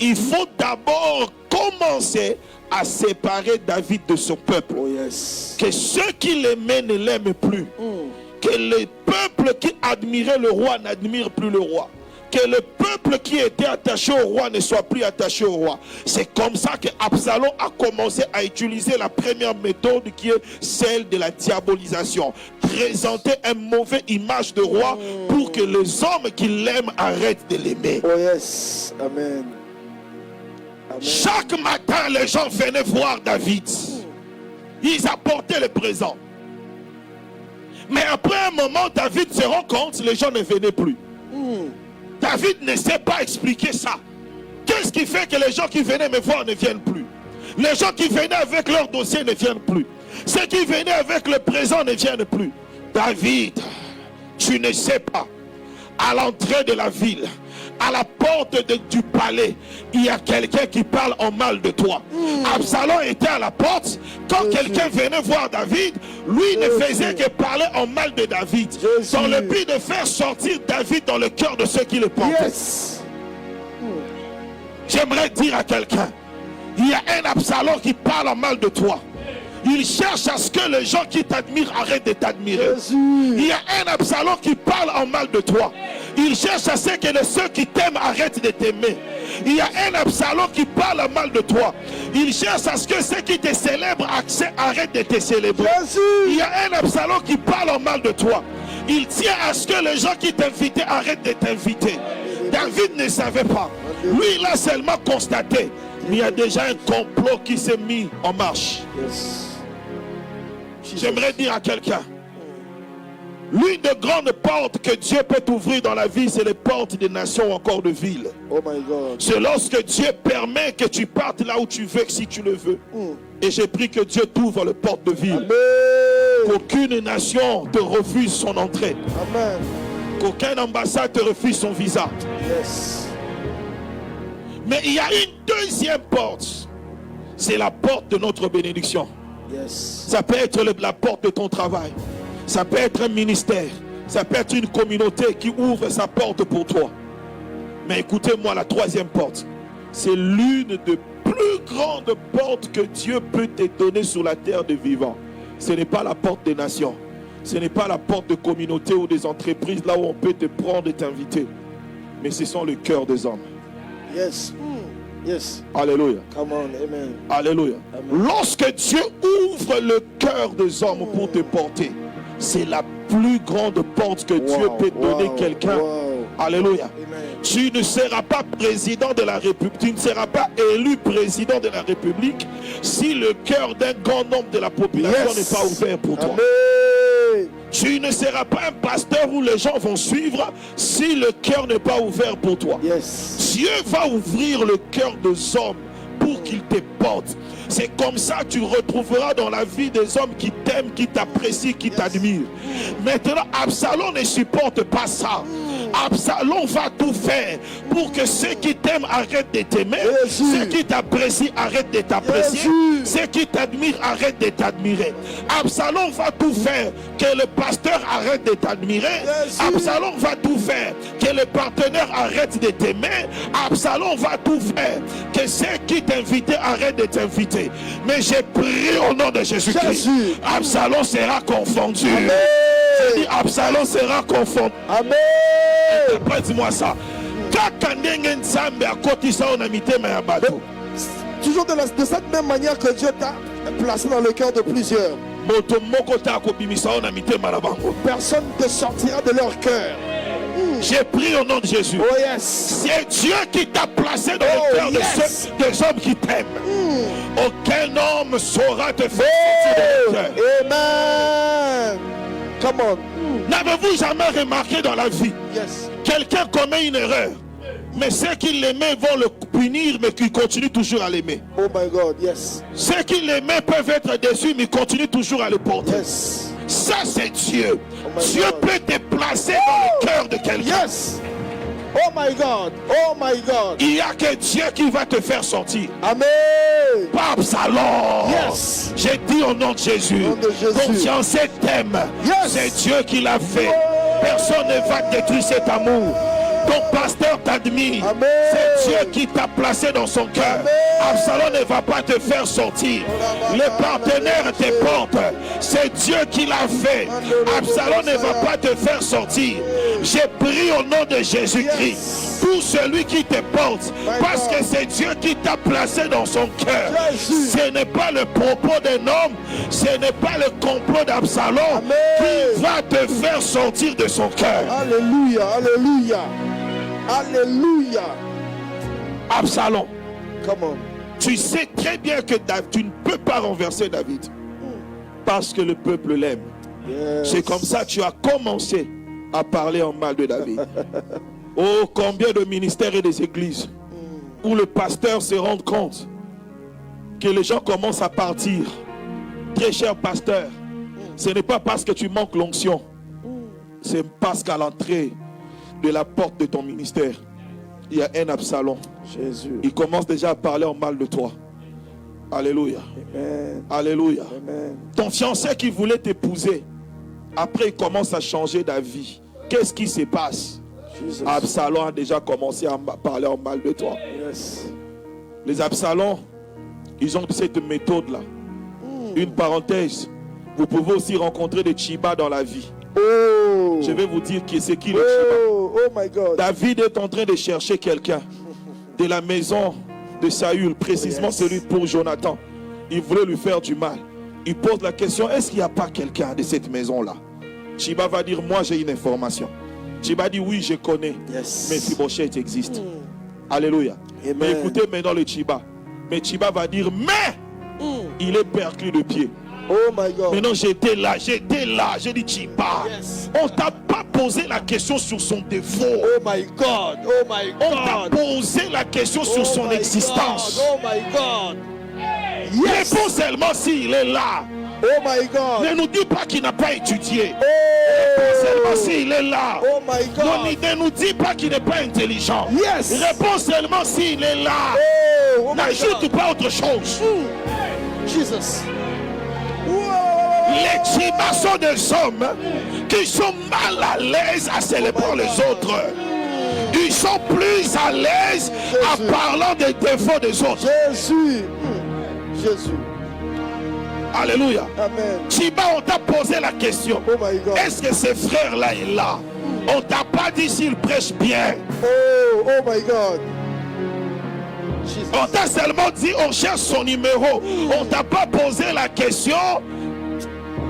il faut d'abord commencer à séparer David de son peuple.
Oh yes.
Que ceux qui l'aimaient ne l'aiment plus. Que les peuples qui admiraient le roi n'admirent plus le roi. Que le peuple qui était attaché au roi ne soit plus attaché au roi. C'est comme ça que Absalom a commencé à utiliser la première méthode qui est celle de la diabolisation. Présenter une mauvaise image de roi pour que les hommes qui l'aiment arrêtent de l'aimer.
Oh yes. Amen. Amen.
Chaque matin, les gens venaient voir David. Ils apportaient les présents. Mais après un moment, David se rend compte, les gens ne venaient plus. David ne sait pas expliquer ça. Qu'est-ce qui fait que les gens qui venaient me voir ne viennent plus? Les gens qui venaient avec leur dossier ne viennent plus. Ceux qui venaient avec le présent ne viennent plus. David, tu ne sais pas. À l'entrée de la ville, à la porte du palais, il y a quelqu'un qui parle en mal de toi. Absalom était à la porte. Quand quelqu'un venait voir David, lui ne faisait que parler en mal de David, dans le but de faire sortir David dans le cœur de ceux qui le portaient.
Yes.
J'aimerais dire à quelqu'un, il y a un Absalom qui parle en mal de toi. Il cherche à ce que les gens qui t'admirent arrêtent de t'admirer. Il y a un Absalom qui parle en mal de toi. Il cherche à ce que ceux qui t'aiment arrêtent de t'aimer. Il y a un Absalom qui parle en mal de toi. Il cherche à ce que ceux qui te célèbrent arrêtent de te célébrer. Il y a un Absalom qui parle en mal de toi. Il tient à ce que les gens qui t'invitaient arrêtent de t'inviter. David ne savait pas. Lui, il a seulement constaté. Mais il y a déjà un complot qui s'est mis en marche.
Yes.
J'aimerais dire à quelqu'un, l'une des grandes portes que Dieu peut ouvrir dans la vie, c'est les portes des nations ou encore de villes.
Oh my God.
C'est lorsque Dieu permet que tu partes là où tu veux, si tu le veux. Et j'ai pris que Dieu t'ouvre les portes de ville.
Amen.
Qu'aucune nation te refuse son entrée.
Amen.
Qu'aucun ambassade te refuse son visa.
Yes.
Mais il y a une deuxième porte. C'est la porte de notre bénédiction.
Yes.
Ça peut être la porte de ton travail. Ça peut être un ministère. Ça peut être une communauté qui ouvre sa porte pour toi. Mais écoutez-moi, la troisième porte, c'est l'une des plus grandes portes que Dieu peut te donner sur la terre des vivants. Ce n'est pas la porte des nations. Ce n'est pas la porte de communauté ou des entreprises là où on peut te prendre et t'inviter. Mais ce sont le cœur des hommes.
Yes. Yes.
Alléluia.
Come on. Amen.
Alléluia.
Amen.
Lorsque Dieu ouvre le cœur des hommes pour te porter, c'est la plus grande porte que Dieu peut donner quelqu'un Alléluia.
Amen.
Tu ne seras pas président de la République, tu ne seras pas élu président de la République si le cœur d'un grand nombre de la population n'est pas ouvert pour toi.
Amen.
Tu ne seras pas un pasteur où les gens vont suivre si le cœur n'est pas ouvert pour toi.
Yes.
Dieu va ouvrir le cœur des hommes pour qu'ils te portent. C'est comme ça que tu retrouveras dans la vie des hommes qui t'aiment, qui t'apprécient, qui t'admirent. Maintenant, Absalom ne supporte pas ça. Absalom va tout faire pour que ceux qui t'aiment arrêtent de t'aimer, ceux qui t'apprécient arrêtent de t'apprécier, ceux qui t'admirent arrêtent de t'admirer. Absalom va tout faire que le pasteur arrête de t'admirer. Absalom va tout faire que le partenaire arrête de t'aimer. Absalom va tout faire que ceux qui t'invitaient arrêtent de t'inviter. Mais j'ai prié au nom de Jésus-Christ. Absalom sera confondu. J'ai dit Absalom sera confondu.
Amen.
Dis-moi ça.
Toujours de cette même manière que Dieu t'a placé dans le cœur de plusieurs. Personne ne sortira de leur cœur.
J'ai pris au nom de Jésus.
Oh yes.
C'est Dieu qui t'a placé dans le cœur des hommes qui t'aiment. Aucun homme saura te faire sortir de leur cœur.
Amen. Come on.
N'avez-vous jamais remarqué dans la vie,
Yes.
quelqu'un commet une erreur, mais ceux qui l'aimaient vont le punir, mais qui continuent toujours à l'aimer.
Oh my God. Yes.
Ceux qui l'aimaient peuvent être déçus, mais continuent toujours à le porter.
Yes.
Ça, c'est Dieu.
my
Dieu
God.
peut te placer dans le cœur de quelqu'un.
Yes. Oh my God. Oh my God.
Il n'y a que Dieu qui va te faire sortir.
Amen.
Pas Absalom.
Yes.
J'ai dit au nom de Jésus.
Au nom de Jésus.
Ton fiancé t'aime.
Yes.
C'est Dieu qui l'a fait. Personne ne va détruire cet amour. Ton pasteur t'admire.
Amen.
C'est Dieu qui t'a placé dans son cœur. Absalom ne va pas te faire sortir. Le partenaire te porte. C'est Dieu qui l'a fait. Absalom ne va pas te faire sortir. J'ai prié au nom de Jésus-Christ. Tout celui qui te porte, parce que c'est Dieu qui t'a placé dans son cœur. Ce n'est pas le propos d'un homme, ce n'est pas le complot d'Absalom qui va te faire sortir de son cœur.
Alléluia. Alléluia. Alléluia.
Absalom,
Come on.
tu sais très bien que tu ne peux pas renverser David parce que le peuple l'aime.
Yes.
C'est comme ça que tu as commencé à parler en mal de David. Oh, combien de ministères et des églises où le pasteur se rend compte que les gens commencent à partir. Très cher pasteur, ce n'est pas parce que tu manques l'onction, c'est parce qu'à l'entrée de la porte de ton ministère, il y a un Absalom.
Jésus.
Il commence déjà à parler en mal de toi. Alléluia.
Amen.
Alléluia.
Amen.
Ton fiancé qui voulait t'épouser, après il commence à changer d'avis. Qu'est-ce qui se passe?
Jesus.
Absalom a déjà commencé à parler en mal de toi.
Yes.
Les Absaloms, ils ont cette méthode-là. Une parenthèse, vous pouvez aussi rencontrer des Tchiba dans la vie.
Oh.
Je vais vous dire qui c'est qui le Tchiba.
Oh my God.
David est en train de chercher quelqu'un de la maison de Saül, précisément celui pour Jonathan. Il voulait lui faire du mal. Il pose la question, est-ce qu'il n'y a pas quelqu'un de cette maison-là? Tchiba va dire, moi j'ai une information. Tchiba dit, oui, je connais.
Yes.
Mais Mephibosheth existe. Alléluia.
Amen.
Mais écoutez maintenant le Tchiba. Mais Tchiba va dire, mais il est perclus de pied.
Oh my God.
Maintenant j'étais là, j'ai dit Tchiba.
Yes.
On t'a pas posé la question sur son défaut.
Oh my God. Oh my
On t'a
God.
posé la question sur son
my
existence.
God. Oh my God. Yes.
Réponds seulement s'il est là.
Oh my God.
Ne nous dis pas qu'il n'a pas étudié.
Oh.
Réponds seulement s'il est là.
Oh my God.
Ne nous dis pas qu'il n'est pas intelligent.
Yes.
Réponds seulement s'il est là.
Oh my
N'ajoute
God.
pas autre chose.
Jesus.
Les Tchibas sont des hommes qui sont mal à l'aise à célébrer les autres. Ils sont plus à l'aise en parlant des défauts des autres.
Jésus. Jésus.
Alléluia.
Amen.
Tchiba, on t'a posé la question.
Oh my God.
Est-ce que ce frère-là est là? On t'a pas dit s'il prêche bien.
Oh my God. Jesus.
On t'a seulement dit on cherche son numéro. On t'a pas posé la question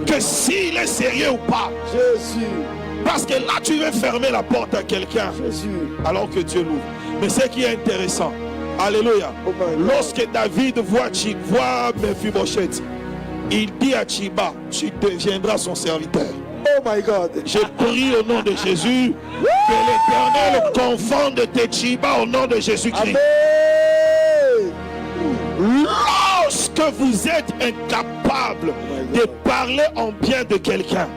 que s'il est sérieux ou pas.
Jésus.
Parce que là, tu veux fermer la porte à quelqu'un alors que Dieu l'ouvre. Mais ce qui est intéressant, alléluia, lorsque David voit Mephibosheth, il dit à Tchiba, tu deviendras son serviteur.
Oh my God.
Je prie au nom de Jésus que l'Éternel confonde tes Tchiba au nom de Jésus-Christ. Lorsque vous êtes incapable de parler en bien de quelqu'un,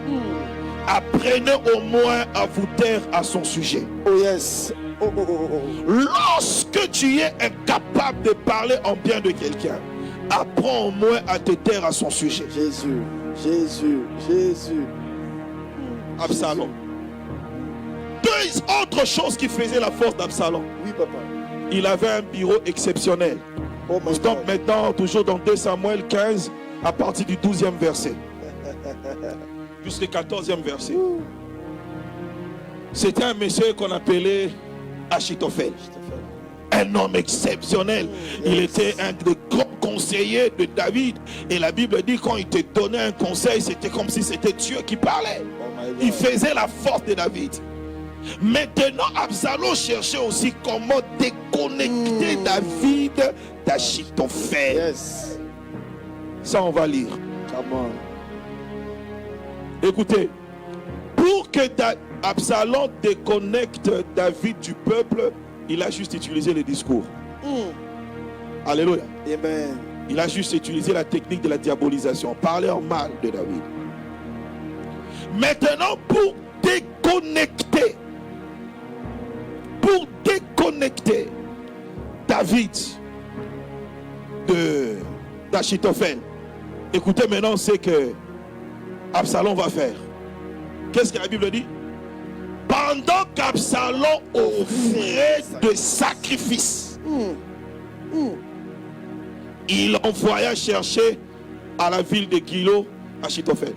apprenez au moins à vous taire à son sujet.
Oh yes.
Lorsque tu es incapable de parler en bien de quelqu'un, apprends au moins à te taire à son sujet.
Jésus.
Absalom. Deux autres choses qui faisaient la force d'Absalom.
Oui, papa.
Il avait un bureau exceptionnel. Nous sommes maintenant toujours dans 2 Samuel 15 à partir du 12e verset. Jusqu'au 14e verset. C'était un monsieur qu'on appelait Achitophel. Un homme exceptionnel. Il était un des grands conseillers de David. Et la Bible dit quand il te donnait un conseil, c'était comme si c'était Dieu qui parlait. Il faisait la force de David. Maintenant, Absalom cherchait aussi comment déconnecter David d'Achitophel.
Yes.
Ça, on va lire.
Come on.
Écoutez, pour que Absalom déconnecte David du peuple, il a juste utilisé le discours. Alléluia.
Amen.
Il a juste utilisé la technique de la diabolisation, parler en mal de David. Maintenant, pour déconnecter David d'Achitophel, écoutez maintenant ce que Absalom va faire. Qu'est-ce que la Bible dit? Pendant qu'Absalom offrait des sacrifices, il envoya chercher à la ville de Gilo Achitophel.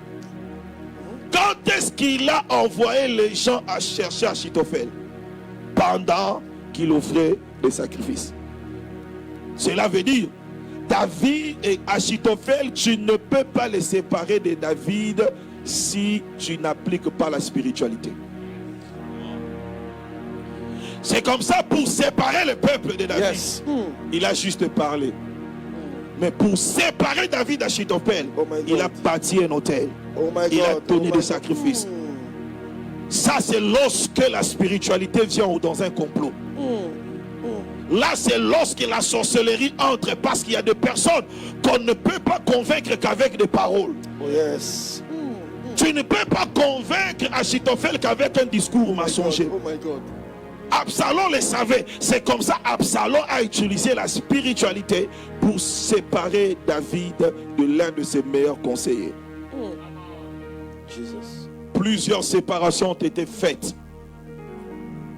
Quand est-ce qu'il a envoyé les gens à chercher Achitophel? Pendant qu'il offrait des sacrifices. Cela veut dire, David et Achitophel, tu ne peux pas les séparer de David si tu n'appliques pas la spiritualité. C'est comme ça pour séparer le peuple de David.
Yes.
Il a juste parlé. Mais pour séparer David d'Achitophel, il a bâti un autel. Il a donné des sacrifices. Ça, c'est lorsque la spiritualité vient dans un complot. Là, c'est lorsque la sorcellerie entre, parce qu'il y a des personnes qu'on ne peut pas convaincre qu'avec des paroles.
Oh yes.
Tu ne peux pas convaincre Achitophel qu'avec un discours mensonger.
Oh my God.
Absalom le savait. C'est comme ça Absalom a utilisé la spiritualité pour séparer David de l'un de ses meilleurs conseillers.
Jesus.
Plusieurs séparations ont été faites.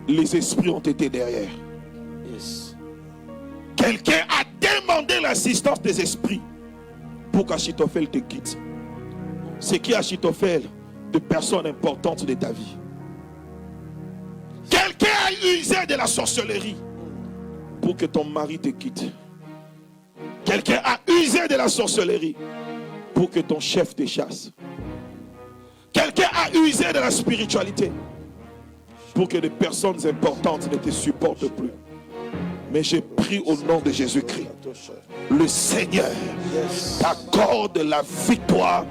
Les esprits ont été derrière.
Yes.
Quelqu'un a demandé l'assistance des esprits pour qu'Achitophel te quitte. C'est qui Achitophel? De personnes importantes de ta vie. Quelqu'un a usé de la sorcellerie pour que ton mari te quitte. Quelqu'un a usé de la sorcellerie pour que ton chef te chasse. Quelqu'un a usé de la spiritualité pour que des personnes importantes ne te supportent plus. Mais j'ai pris au nom de Jésus-Christ. Le Seigneur t'accorde la victoire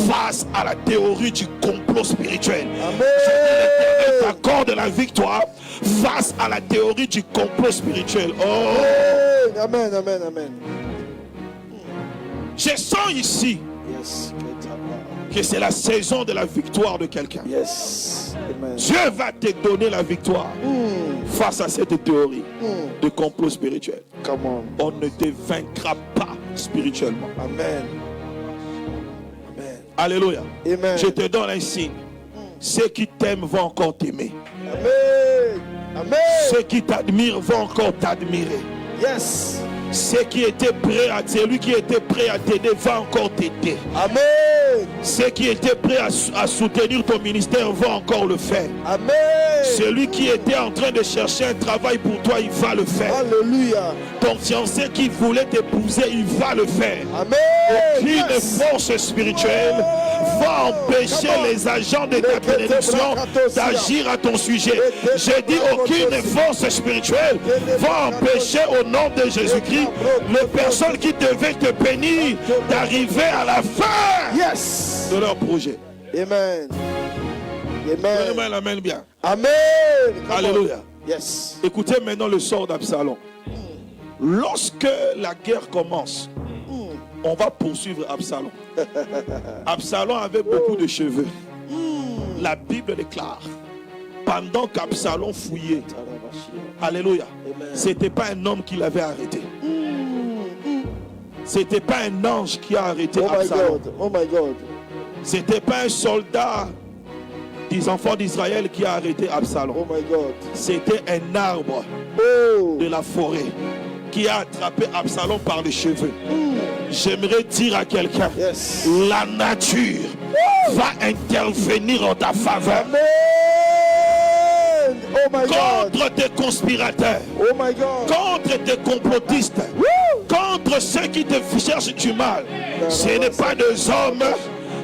face à la théorie du complot spirituel. L'Éternel t'accorde la victoire face à la théorie du complot spirituel. Oh.
Amen, amen, amen.
Je sens ici que c'est la saison de la victoire de quelqu'un.
Yes. Amen.
Dieu va te donner la victoire face à cette théorie de complot spirituel.
Come on.
On ne te vaincra pas spirituellement.
Amen. Amen.
Alléluia.
Amen.
Je te donne un signe. Ceux qui t'aiment vont encore t'aimer.
Amen. Amen.
Ceux qui t'admirent vont encore t'admirer.
Yes.
Celui qui était prêt à t'aider va encore t'aider.
Amen.
Ceux qui étaient prêts à soutenir ton ministère vont encore le faire.
Amen.
Celui qui était en train de chercher un travail pour toi, il va le faire.
Alléluia.
Ton fiancé qui voulait t'épouser, il va le faire.
Amen.
Aucune force spirituelle va empêcher les agents de ta bénédiction d'agir à ton sujet. J'ai dit aucune force spirituelle va empêcher au nom de Jésus-Christ les personnes qui devaient te bénir d'arriver à la fin de leur projet.
Amen.
Amen. Amen bien.
Amen.
Alléluia.
Yes.
Écoutez maintenant le sort d'Absalom. Lorsque la guerre commence, on va poursuivre Absalom. Absalom avait beaucoup de cheveux. La Bible déclare, pendant qu'Absalom fouillait, alléluia, c'était pas un homme qui l'avait arrêté. C'était pas un ange qui a arrêté Absalom.
Oh my God.
C'était pas un soldat des enfants d'Israël qui a arrêté Absalom.
Oh my God.
C'était un arbre de la forêt qui a attrapé Absalom par les cheveux. J'aimerais dire à quelqu'un, la nature va intervenir en ta faveur.
Amen. Oh my God.
Contre tes conspirateurs,
Oh my God.
contre tes complotistes, contre ceux qui te cherchent du mal. Ce n'est pas des hommes,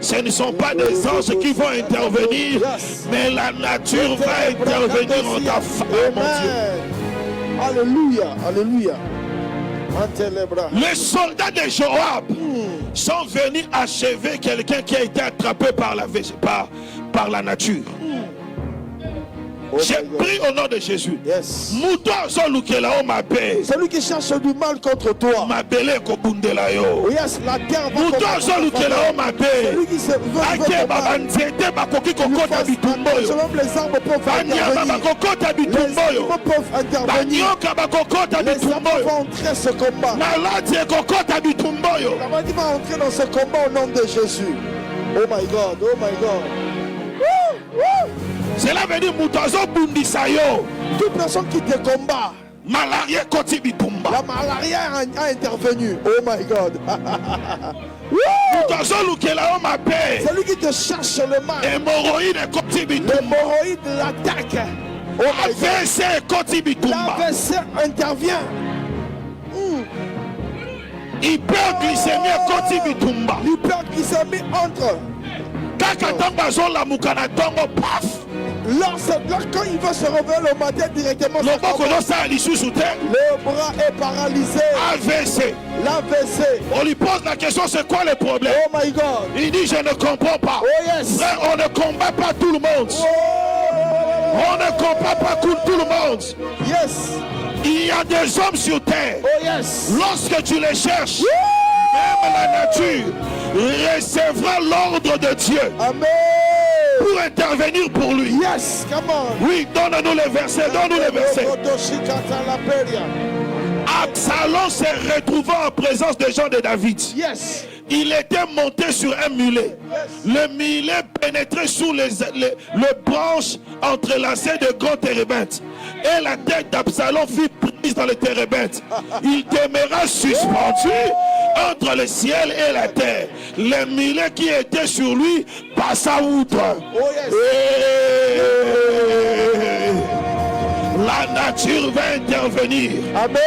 ce ne sont pas des anges qui vont intervenir, mais la nature va intervenir en ta faveur, mon Dieu.
Alléluia. Alléluia.
Les soldats de Joab sont venus achever quelqu'un qui a été attrapé par la nature. J'ai pris au nom de Jésus.
Yes. Celui qui cherche du mal contre toi.
Yes,
la terre va celui qui se veut selon les arbres peuvent intervenir. Les arbres vont entrer ce combat. La maladie va entrer dans ce combat au nom de Jésus. Oh my God, oh my God.
Cela veut dire
toute personne qui te combat,
malaria
la malaria a intervenu. Oh my God. Celui qui te cherche le mal, l'hémorroïde l'attaque. Oh my God. L'AVC intervient. L'hyperglycémie entre. Quand il va se réveiller le matin directement, le bras est paralysé. L'AVC.
On lui pose la question, c'est quoi le problème?
Oh my God.
Il dit, je ne comprends pas.
Oh yes.
Frère, on ne combat pas tout le monde. On ne combat pas tout le monde.
Yes.
Il y a des hommes sur terre.
Oh yes.
Lorsque tu les cherches, même la nature recevra l'ordre de Dieu.
Amen.
Pour intervenir pour lui.
Yes, come on.
Oui, donne-nous les versets, donne-nous les versets. Absalom s'est retrouvé en présence des gens de David.
Yes.
Il était monté sur un mulet. Le mulet pénétrait sous les branches entrelacées de grands térébintes. Et la tête d'Absalom fut prise dans les térébintes. Il demeura suspendu entre le ciel et la terre. Le mulet qui était sur lui passa outre.
Oh, yes.
La nature va intervenir.
Amen.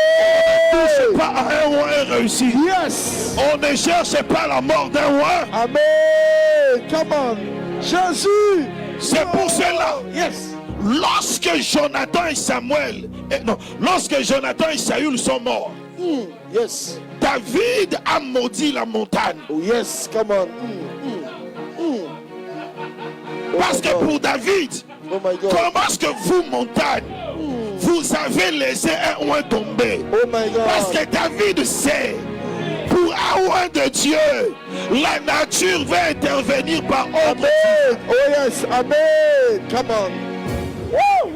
On ne touche pas à un roi réussi.
Yes.
On ne cherche pas la mort d'un roi.
Amen. Come on. Jésus.
C'est pour cela.
Yes.
Lorsque Jonathan et Saül sont morts,
yes.
David a maudit la montagne.
Oh yes, come on.
Parce que pour David,
oh my God.
Comment est-ce que vous, montagne, vous avez laissé un oin tomber?
Oh my God.
Parce que David sait, pour un oin de Dieu, la nature va intervenir par ordre.
Amen. Oh yes, amen. Come on. Woo.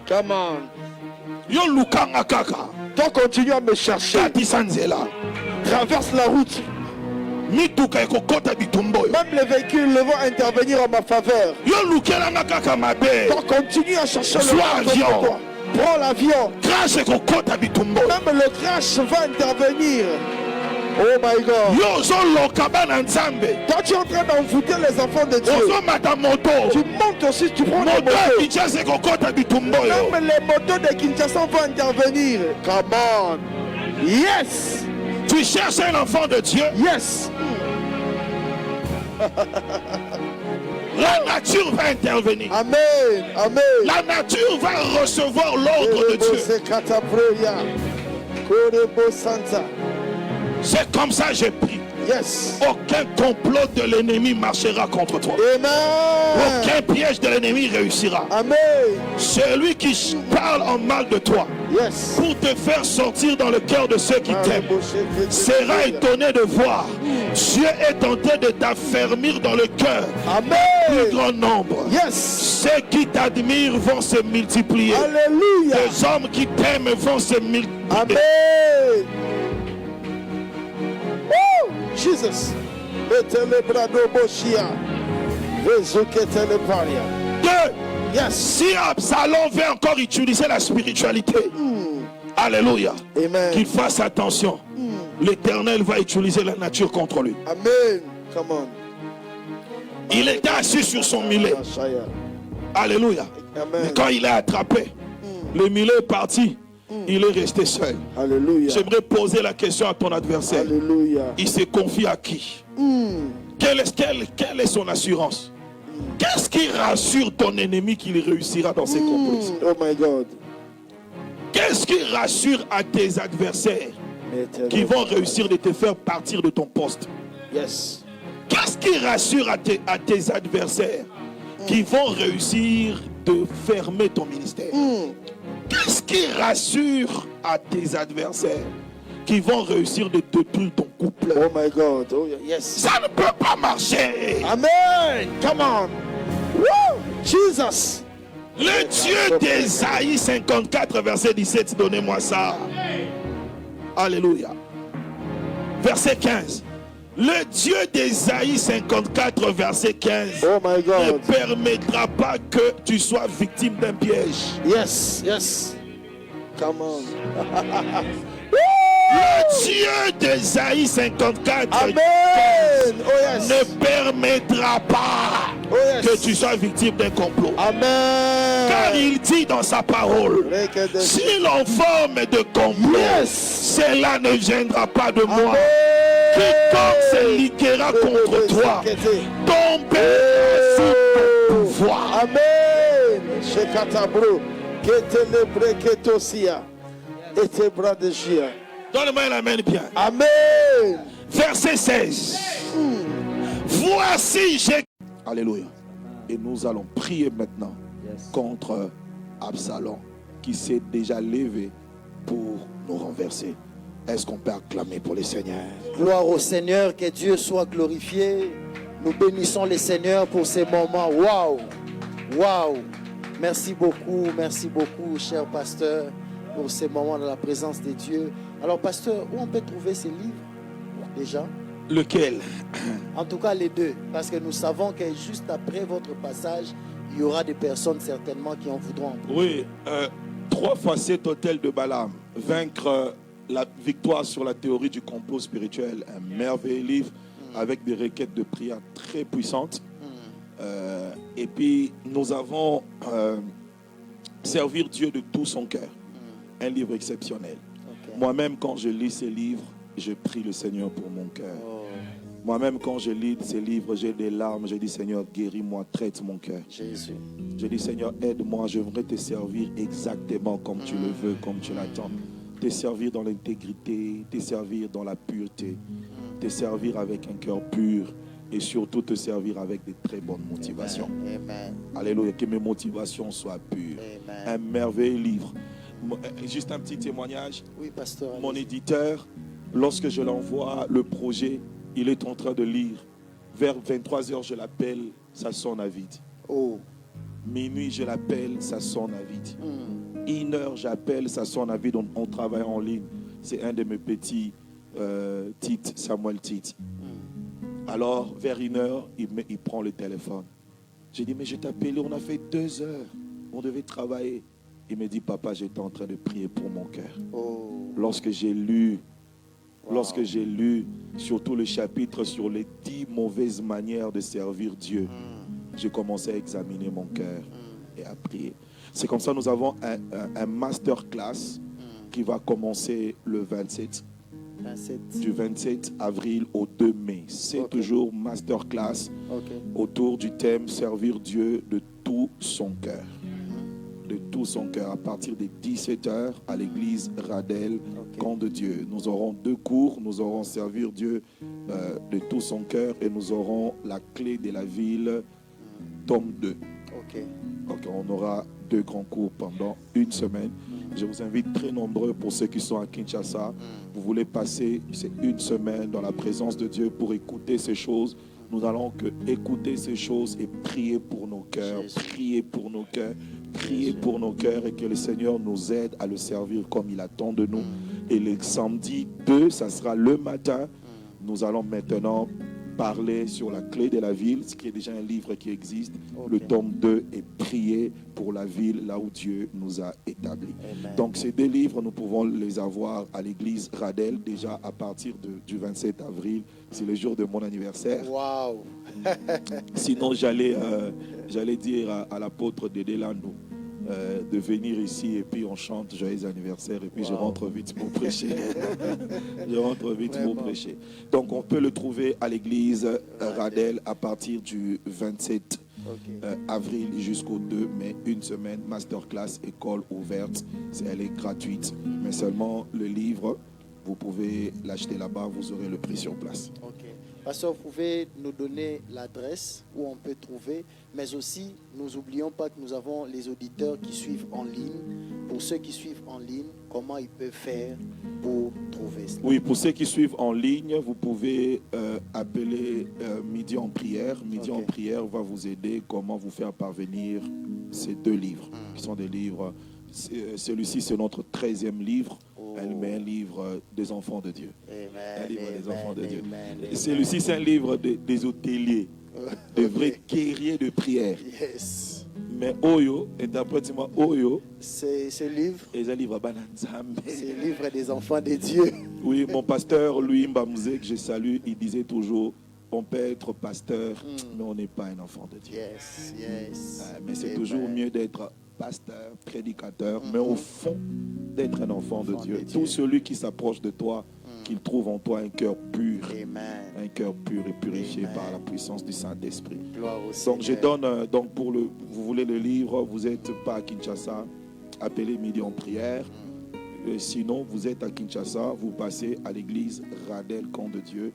Come on.
Yo lukanga kaka.
Toi continue à me chercher. Traverse la route. Même les véhicules vont intervenir en ma faveur. Toi continue à chercher le avion. Prends l'avion. Même le crash va intervenir. Oh my God. Toi, tu es en train d'envoûter les enfants de Dieu. Tu montes aussi, tu prends les motos. Même les motos de Kinshasa vont intervenir. Come on. Yes.
Tu cherches un enfant de Dieu.
Yes.
La nature va intervenir.
Amen. Amen.
La nature va recevoir l'ordre de Dieu. C'est comme ça que j'ai pris.
Yes.
Aucun complot de l'ennemi marchera contre toi.
Amen.
Aucun piège de l'ennemi réussira.
Amen.
Celui qui parle en mal de toi,
yes,
pour te faire sortir dans le cœur de ceux qui t'aiment, sera étonné de voir Dieu est en train de t'affermir dans le cœur.
Amen.
Plus grand nombre.
Yes.
Ceux qui t'admirent vont se multiplier.
Alléluia.
Les hommes qui t'aiment vont se multiplier.
Amen. Oh, Jesus.
Deux. Yes. Si Absalom veut encore utiliser la spiritualité, alléluia, qu'il fasse attention. L'Éternel va utiliser la nature contre lui.
Amen. Come on.
Il était assis sur son mulet. Alléluia.
Amen.
Mais quand il est attrapé, le mulet est parti. Il est resté seul.
Alléluia.
J'aimerais poser la question à ton adversaire.
Alléluia.
Il se confie à qui? Quelle est son assurance? Qu'est-ce qui rassure ton ennemi qu'il réussira dans ses complots?
Oh my God.
Qu'est-ce qui rassure à tes adversaires qui vont réussir de te faire partir de ton poste?
Yes.
Qu'est-ce qui rassure à tes adversaires qui vont réussir de fermer ton ministère? Qu'est-ce qui rassure à tes adversaires qui vont réussir de détruire ton couple?
Oh my God. Oh yes.
Ça ne peut pas marcher.
Amen. Come on. Woo! Jesus.
Le Dieu d'Ésaïe 54, verset 17, donnez-moi ça. Alléluia. Verset 15. Le Dieu d'Ésaïe 54, verset 15,
oh my God,
ne permettra pas que tu sois victime d'un piège.
Yes, yes. Come on.
Le Dieu d'Ésaïe 54,
Amen.
15,
oh yes,
ne permettra pas que tu sois victime d'un complot.
Amen.
Car il dit dans sa parole, si l'on forme de complot, cela ne viendra pas de moi. Quiconque se liguera contre toi tombera sous ton pouvoir.
Amen. Shekatabro, ketelebre ketosia, etebra de chia.
Donne-moi l'amen bien.
Amen.
Verset 16. Voici j'ai... Alléluia. Et nous allons prier maintenant contre Absalom qui s'est déjà levé pour nous renverser. Est-ce qu'on peut acclamer pour le Seigneur?
Gloire au Seigneur, que Dieu soit glorifié. Nous bénissons le Seigneur pour ces moments. Waouh! Waouh! Merci beaucoup, cher pasteur, pour ces moments dans la présence de Dieu. Alors, pasteur, où on peut trouver ces livres déjà?
Lequel?
En tout cas, les deux. Parce que nous savons que juste après votre passage, il y aura des personnes certainement qui en voudront.
Oui, 3 facettes hôtel de Balaam. Vaincre la victoire sur la théorie du complot spirituel. Un merveilleux livre avec des requêtes de prière très puissantes. Et puis, nous avons Servir Dieu de tout son cœur. Un livre exceptionnel. Okay. Moi-même, quand je lis ces livres, je prie le Seigneur pour mon cœur. Moi-même, quand je lis ces livres, j'ai des larmes. Je dis, Seigneur, guéris-moi, traite mon cœur.
Jésus.
Je dis, Seigneur, aide-moi. Je voudrais te servir exactement comme tu le veux, comme tu l'attends. Te servir dans l'intégrité, te servir dans la pureté, te servir avec un cœur pur et surtout te servir avec de très bonnes motivations.
Amen.
Alléluia, que mes motivations soient pures.
Amen.
Un merveilleux livre. Juste un petit témoignage.
Oui, pasteur.
Mon éditeur, lorsque je l'envoie le projet, il est en train de lire. Vers 23h, je l'appelle, ça sonne à vide.
Oh.
Minuit, je l'appelle, ça sonne à vide. 1h, j'appelle, ça sonne à vide. On travaille en ligne. C'est un de mes petits Tite, Samuel Tite. Alors, vers 1h, il prend le téléphone. J'ai dit, mais je t'ai appelé, on a fait 2 heures. On devait travailler. Il me dit, papa, j'étais en train de prier pour mon cœur.
Oh.
Lorsque j'ai lu Lorsque j'ai lu surtout le chapitre sur les 10 mauvaises manières de servir Dieu, j'ai commencé à examiner mon cœur et à prier. C'est comme ça que nous avons un masterclass qui va commencer le 27. Du 27 avril au 2 mai. C'est toujours masterclass autour du thème servir Dieu de tout son cœur. De tout son cœur, à partir des 17h à l'église Radel, Camp de Dieu. Nous aurons 2 cours, nous aurons servir Dieu de tout son cœur et nous aurons la clé de la ville, tome 2. Donc on aura 2 grands cours pendant une semaine. Je vous invite très nombreux pour ceux qui sont à Kinshasa. Vous voulez passer une semaine dans la présence de Dieu pour écouter ces choses. Nous allons écouter ces choses et prier pour nos cœurs, prier pour nos cœurs, prier pour nos cœurs et que le Seigneur nous aide à le servir comme il attend de nous. Et le samedi 2, ça sera le matin. Nous allons maintenant parler sur la clé de la ville, ce qui est déjà un livre qui existe. Le tome 2 est prier pour la ville là où Dieu nous a établis. Donc ces 2 livres, nous pouvons les avoir à l'église Radel déjà à partir du 27 avril. C'est le jour de mon anniversaire.
Wow.
Sinon, j'allais dire à l'apôtre Dédé Landou de venir ici et puis on chante joyeux anniversaire et puis je rentre vite pour prêcher. Je rentre vite pour prêcher. Donc on peut le trouver à l'église Radel à partir du 27 avril jusqu'au 2 mai, une semaine, masterclass, école ouverte. Elle est gratuite, mais seulement le livre, vous pouvez l'acheter là-bas, vous aurez le prix sur place.
Pasteur, vous pouvez nous donner l'adresse où on peut trouver, mais aussi, nous n'oublions pas que nous avons les auditeurs qui suivent en ligne. Pour ceux qui suivent en ligne, comment ils peuvent faire pour trouver cela?
Oui, pour ceux qui suivent en ligne, vous pouvez appeler Midi en prière. Midi en prière va vous aider comment vous faire parvenir ces 2 livres, qui sont des livres. Celui-ci, c'est notre 13e livre. Elle met un livre des enfants de Dieu. Un livre des enfants de Dieu. Celui-ci, c'est un livre des hôteliers, de vrais guerriers de prière. Mais Oyo, interprète-moi Oyo.
C'est ce livre.
Et ce livre Bananzambe.
C'est le livre des enfants de Dieu.
Oui, mon pasteur, Louis Mbamouze, que je salue, il disait toujours, on peut être pasteur, mais on n'est pas un enfant de Dieu. Mais c'est toujours mieux d'être pasteur, prédicateur, mais au fond, d'être un enfant de Dieu. Tout celui qui s'approche de toi, qu'il trouve en toi un cœur pur. Un cœur pur et purifié par la puissance du Saint-Esprit. Donc je donne, vous voulez le livre, vous n'êtes pas à Kinshasa, appelez Midi en prière. Sinon, vous êtes à Kinshasa, vous passez à l'église Radel, Camp de Dieu.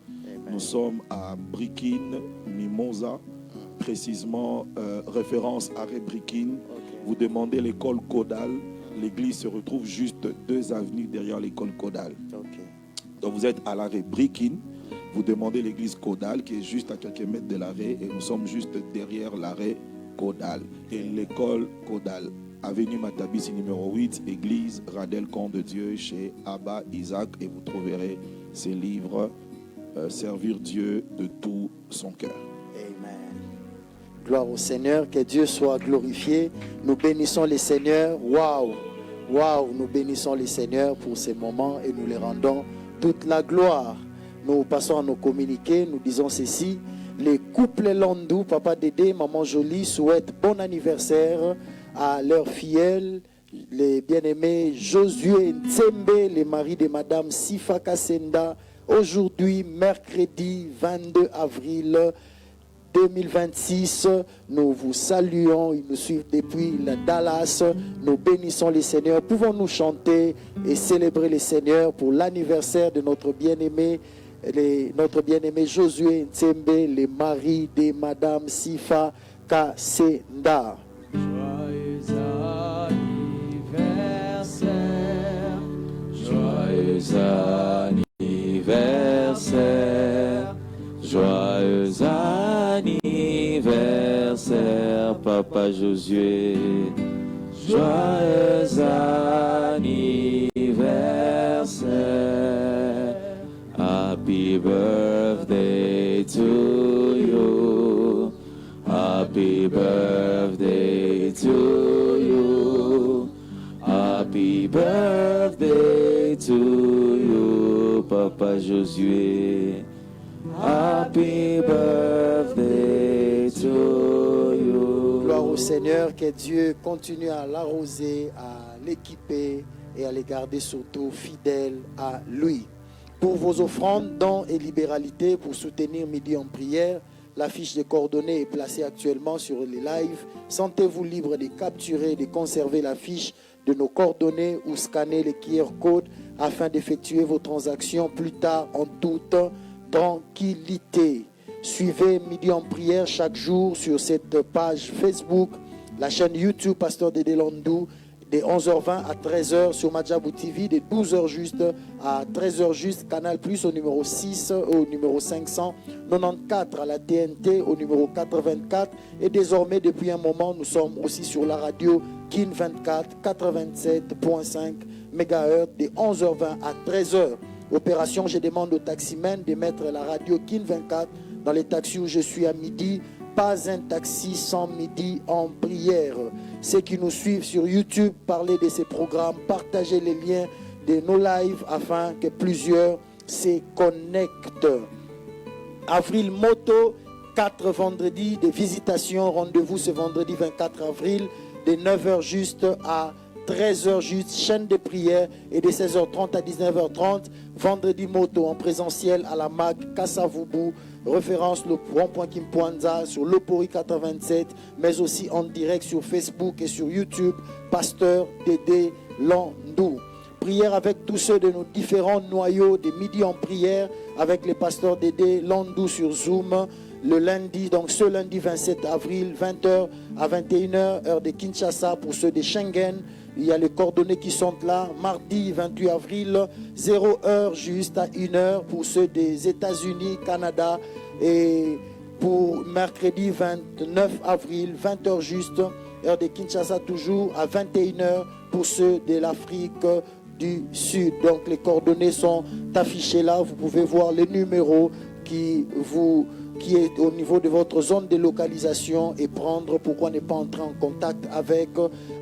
Nous sommes à Brikin, Mimosa, précisément référence arrêt Brikin. Vous demandez l'école Caudal. L'église se retrouve juste 2 avenues derrière l'école Caudal. Donc vous êtes à l'arrêt Brikin. Vous demandez l'église Caudal qui est juste à quelques mètres de l'arrêt et nous sommes juste derrière l'arrêt Caudal. Et l'école Caudal, avenue Matabisi numéro 8, église Radel Camp de Dieu chez Abba Isaac et vous trouverez ces livres Servir Dieu de tout son cœur.
Gloire au Seigneur, que Dieu soit glorifié. Nous bénissons les Seigneurs. Waouh, waouh, nous bénissons les Seigneurs pour ces moments et nous les rendons toute la gloire. Nous passons à nos communiqués, nous disons ceci. Les couples Landou, Papa Dédé, Maman Jolie souhaitent bon anniversaire à leurs filleuls, les bien-aimés Josué Nzembe, les maris de Madame Sifa Kassenda. Aujourd'hui, mercredi 22 avril 2026, nous vous saluons, ils nous suivent depuis la Dallas, nous bénissons les Seigneurs. Pouvons-nous chanter et célébrer les Seigneurs pour l'anniversaire de notre bien-aimé Josué Nzembe, les maris de Madame Sifa Kassenda.
Joyeux anniversaire, joyeux anniversaire, joyeux anniversaire, Papa Josué. Joyeux anniversaire. Happy birthday to you. Happy birthday to you. Happy birthday to you, Papa Josué. Happy birthday to you.
Gloire au Seigneur, que Dieu continue à l'arroser, à l'équiper et à les garder surtout fidèles à lui. Pour vos offrandes, dons et libéralités pour soutenir Midi en prière, la fiche de coordonnées est placée actuellement sur les lives. Sentez-vous libre de capturer et de conserver la fiche de nos coordonnées ou scanner les QR codes afin d'effectuer vos transactions plus tard en toute tranquillité. Suivez Midi en prière chaque jour sur cette page Facebook, la chaîne YouTube Pasteur Dédé Landou, de 11h20 à 13h sur Madjabou TV, de 12h juste à 13h juste, Canal Plus au numéro 6, au numéro 594 à la TNT au numéro 84. Et désormais, depuis un moment, nous sommes aussi sur la radio Kin 24, 87.5 MHz, de 11h20 à 13h. Opération, je demande aux taximens de mettre la radio Kin 24 dans les taxis où je suis à midi. Pas un taxi sans Midi en prière. Ceux qui nous suivent sur YouTube, parlez de ces programmes, partagez les liens de nos lives afin que plusieurs se connectent. Avril Moto, 4 vendredis de visitation. Rendez-vous ce vendredi 24 avril de 9h juste à 13h juste, chaîne de prière, et de 16h30 à 19h30, vendredi moto en présentiel à la MAG Kasavubu, référence le rond-point Kimpoanza sur l'Opori 87, mais aussi en direct sur Facebook et sur YouTube, Pasteur Dédé Landou. Prière avec tous ceux de nos différents noyaux de Midi en prière, avec les pasteurs Dédé Landou sur Zoom, le lundi, donc ce lundi 27 avril, 20h à 21h, heure de Kinshasa pour ceux de Schengen. Il y a les coordonnées qui sont là. Mardi 28 avril, 0h juste à 1h pour ceux des États-Unis, Canada. Et pour mercredi 29 avril, 20h juste, heure de Kinshasa toujours, à 21h pour ceux de l'Afrique du Sud. Donc les coordonnées sont affichées là. Vous pouvez voir les numéros qui est au niveau de votre zone de localisation et prendre pourquoi ne pas entrer en contact avec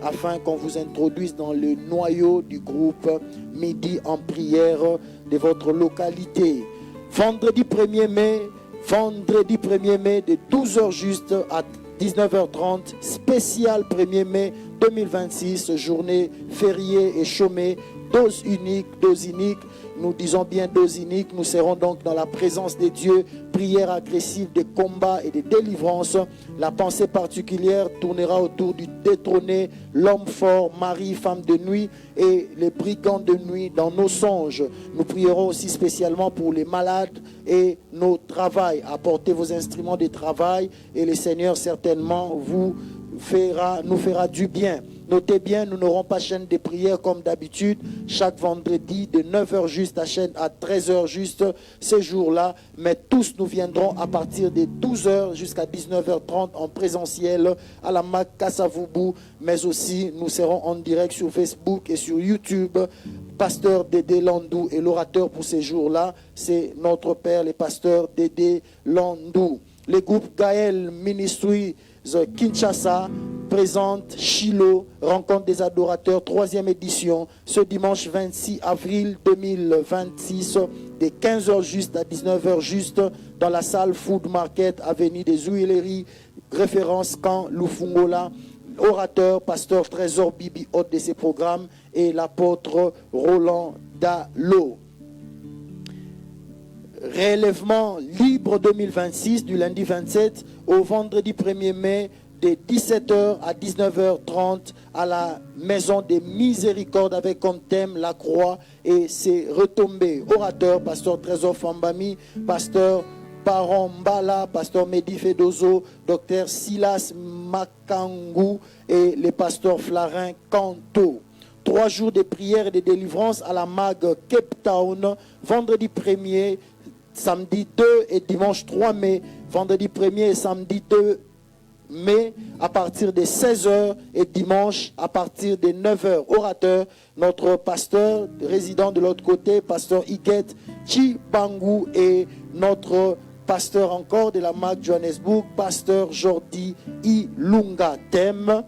afin qu'on vous introduise dans le noyau du groupe Midi en prière de votre localité. Vendredi 1er mai de 12h juste à 19h30, spécial 1er mai 2026, journée fériée et chômée, dose unique. Nous disons bien dose unique. Nous serons donc dans la présence de Dieu. Prière agressive de combat et de délivrance. La pensée particulière tournera autour du détrôné, l'homme fort, mari, femme de nuit et les brigands de nuit dans nos songes. Nous prierons aussi spécialement pour les malades et nos travails. Apportez vos instruments de travail et le Seigneur certainement nous fera du bien. Notez bien, nous n'aurons pas chaîne de prière comme d'habitude, chaque vendredi de 9h juste à 13h juste ces jours-là, mais tous nous viendrons à partir de 12h jusqu'à 19h30 en présentiel à la MAC Kasavubu, mais aussi nous serons en direct sur Facebook et sur YouTube. Pasteur Dédé Landou et l'orateur pour ces jours-là, c'est notre Père, le pasteur Dédé Landou. Le groupe Gaël Ministry Kinshasa présente Shiloh, rencontre des adorateurs, 3e édition, ce dimanche 26 avril 2026, de 15h juste à 19h juste, dans la salle Food Market, avenue des Huileries, référence Camp Lufungola. Orateur, pasteur Trésor Bibi, hôte de ces programmes, et l'apôtre Roland Dallot. Relèvement libre 2026 du lundi 27 au vendredi 1er mai de 17h à 19h30 à la maison des miséricordes avec comme thème la croix et ses retombées. Orateur, pasteur Trésor Fambami, pasteur Baron Mbala, pasteur Mehdi Fedozo, docteur Silas Makangu et le pasteur Flarin Kanto. 3 jours de prière et de délivrance à la MAG Cape Town, vendredi 1er, samedi 2 et dimanche 3 mai, vendredi 1er et samedi 2 mai à partir de 16h et dimanche à partir de 9h. Orateur, notre pasteur résident de l'autre côté, pasteur Iguet Chibangu, et notre pasteur encore de la MAC Johannesburg, pasteur Jordi Ilunga. Thème,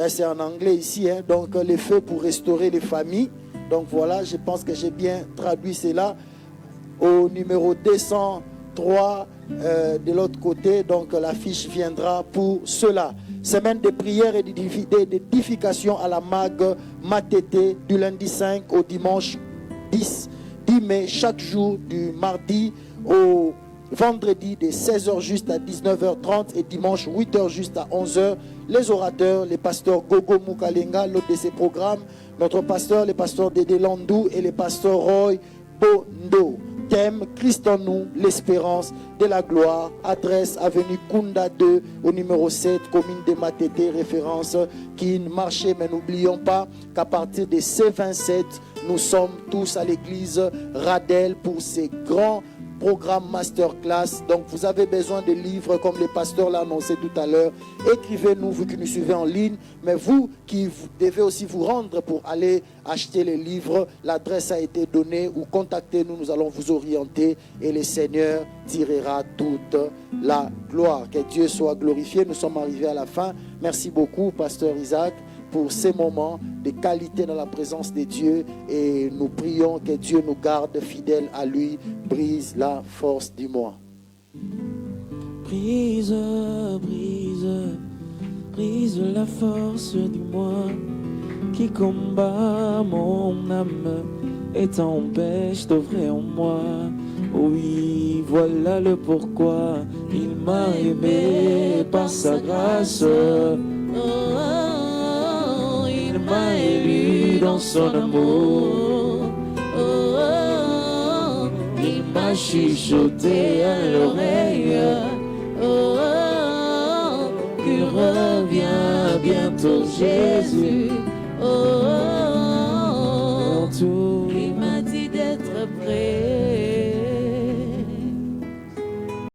c'est en anglais ici, donc les feux pour restaurer les familles. Donc voilà, je pense que j'ai bien traduit cela. au numéro 203 de l'autre côté. Donc l'affiche viendra pour cela. Semaine de prière et d'édification à la MAG Matete du lundi 5 au dimanche 10 mai, chaque jour du mardi au vendredi de 16h juste à 19h30 et dimanche 8h juste à 11h. Les orateurs, les pasteurs Gogo Mukalenga, l'autre de ces programmes, notre pasteur, les pasteurs Dédé Landou et les pasteurs Roy Bondo. Thème, Christ en nous, l'espérance de la gloire. Adresse, avenue Kunda 2 au numéro 7, commune de Matete, référence qui marchait. Mais n'oublions pas qu'à partir de C27, nous sommes tous à l'église Radel pour ces grands programme masterclass. Donc vous avez besoin de livres comme le pasteur l'a annoncé tout à l'heure. Écrivez-nous, vous qui nous suivez en ligne, mais vous qui devez aussi vous rendre pour aller acheter les livres, l'adresse a été donnée, ou contactez-nous, nous allons vous orienter et le Seigneur tirera toute la gloire. Que Dieu soit glorifié. Nous sommes arrivés à la fin. Merci beaucoup, pasteur Isaac, pour ces moments de qualité dans la présence de Dieu, et nous prions que Dieu nous garde fidèles à lui. Brise la force du moi.
Brise, brise, brise la force du moi qui combat mon âme et t'empêche d'œuvrer en moi. Oui, voilà le pourquoi il m'a aimé par sa grâce. Il m'a élu dans son amour. Il m'a chuchoté à l'oreille. Que revient bientôt Jésus.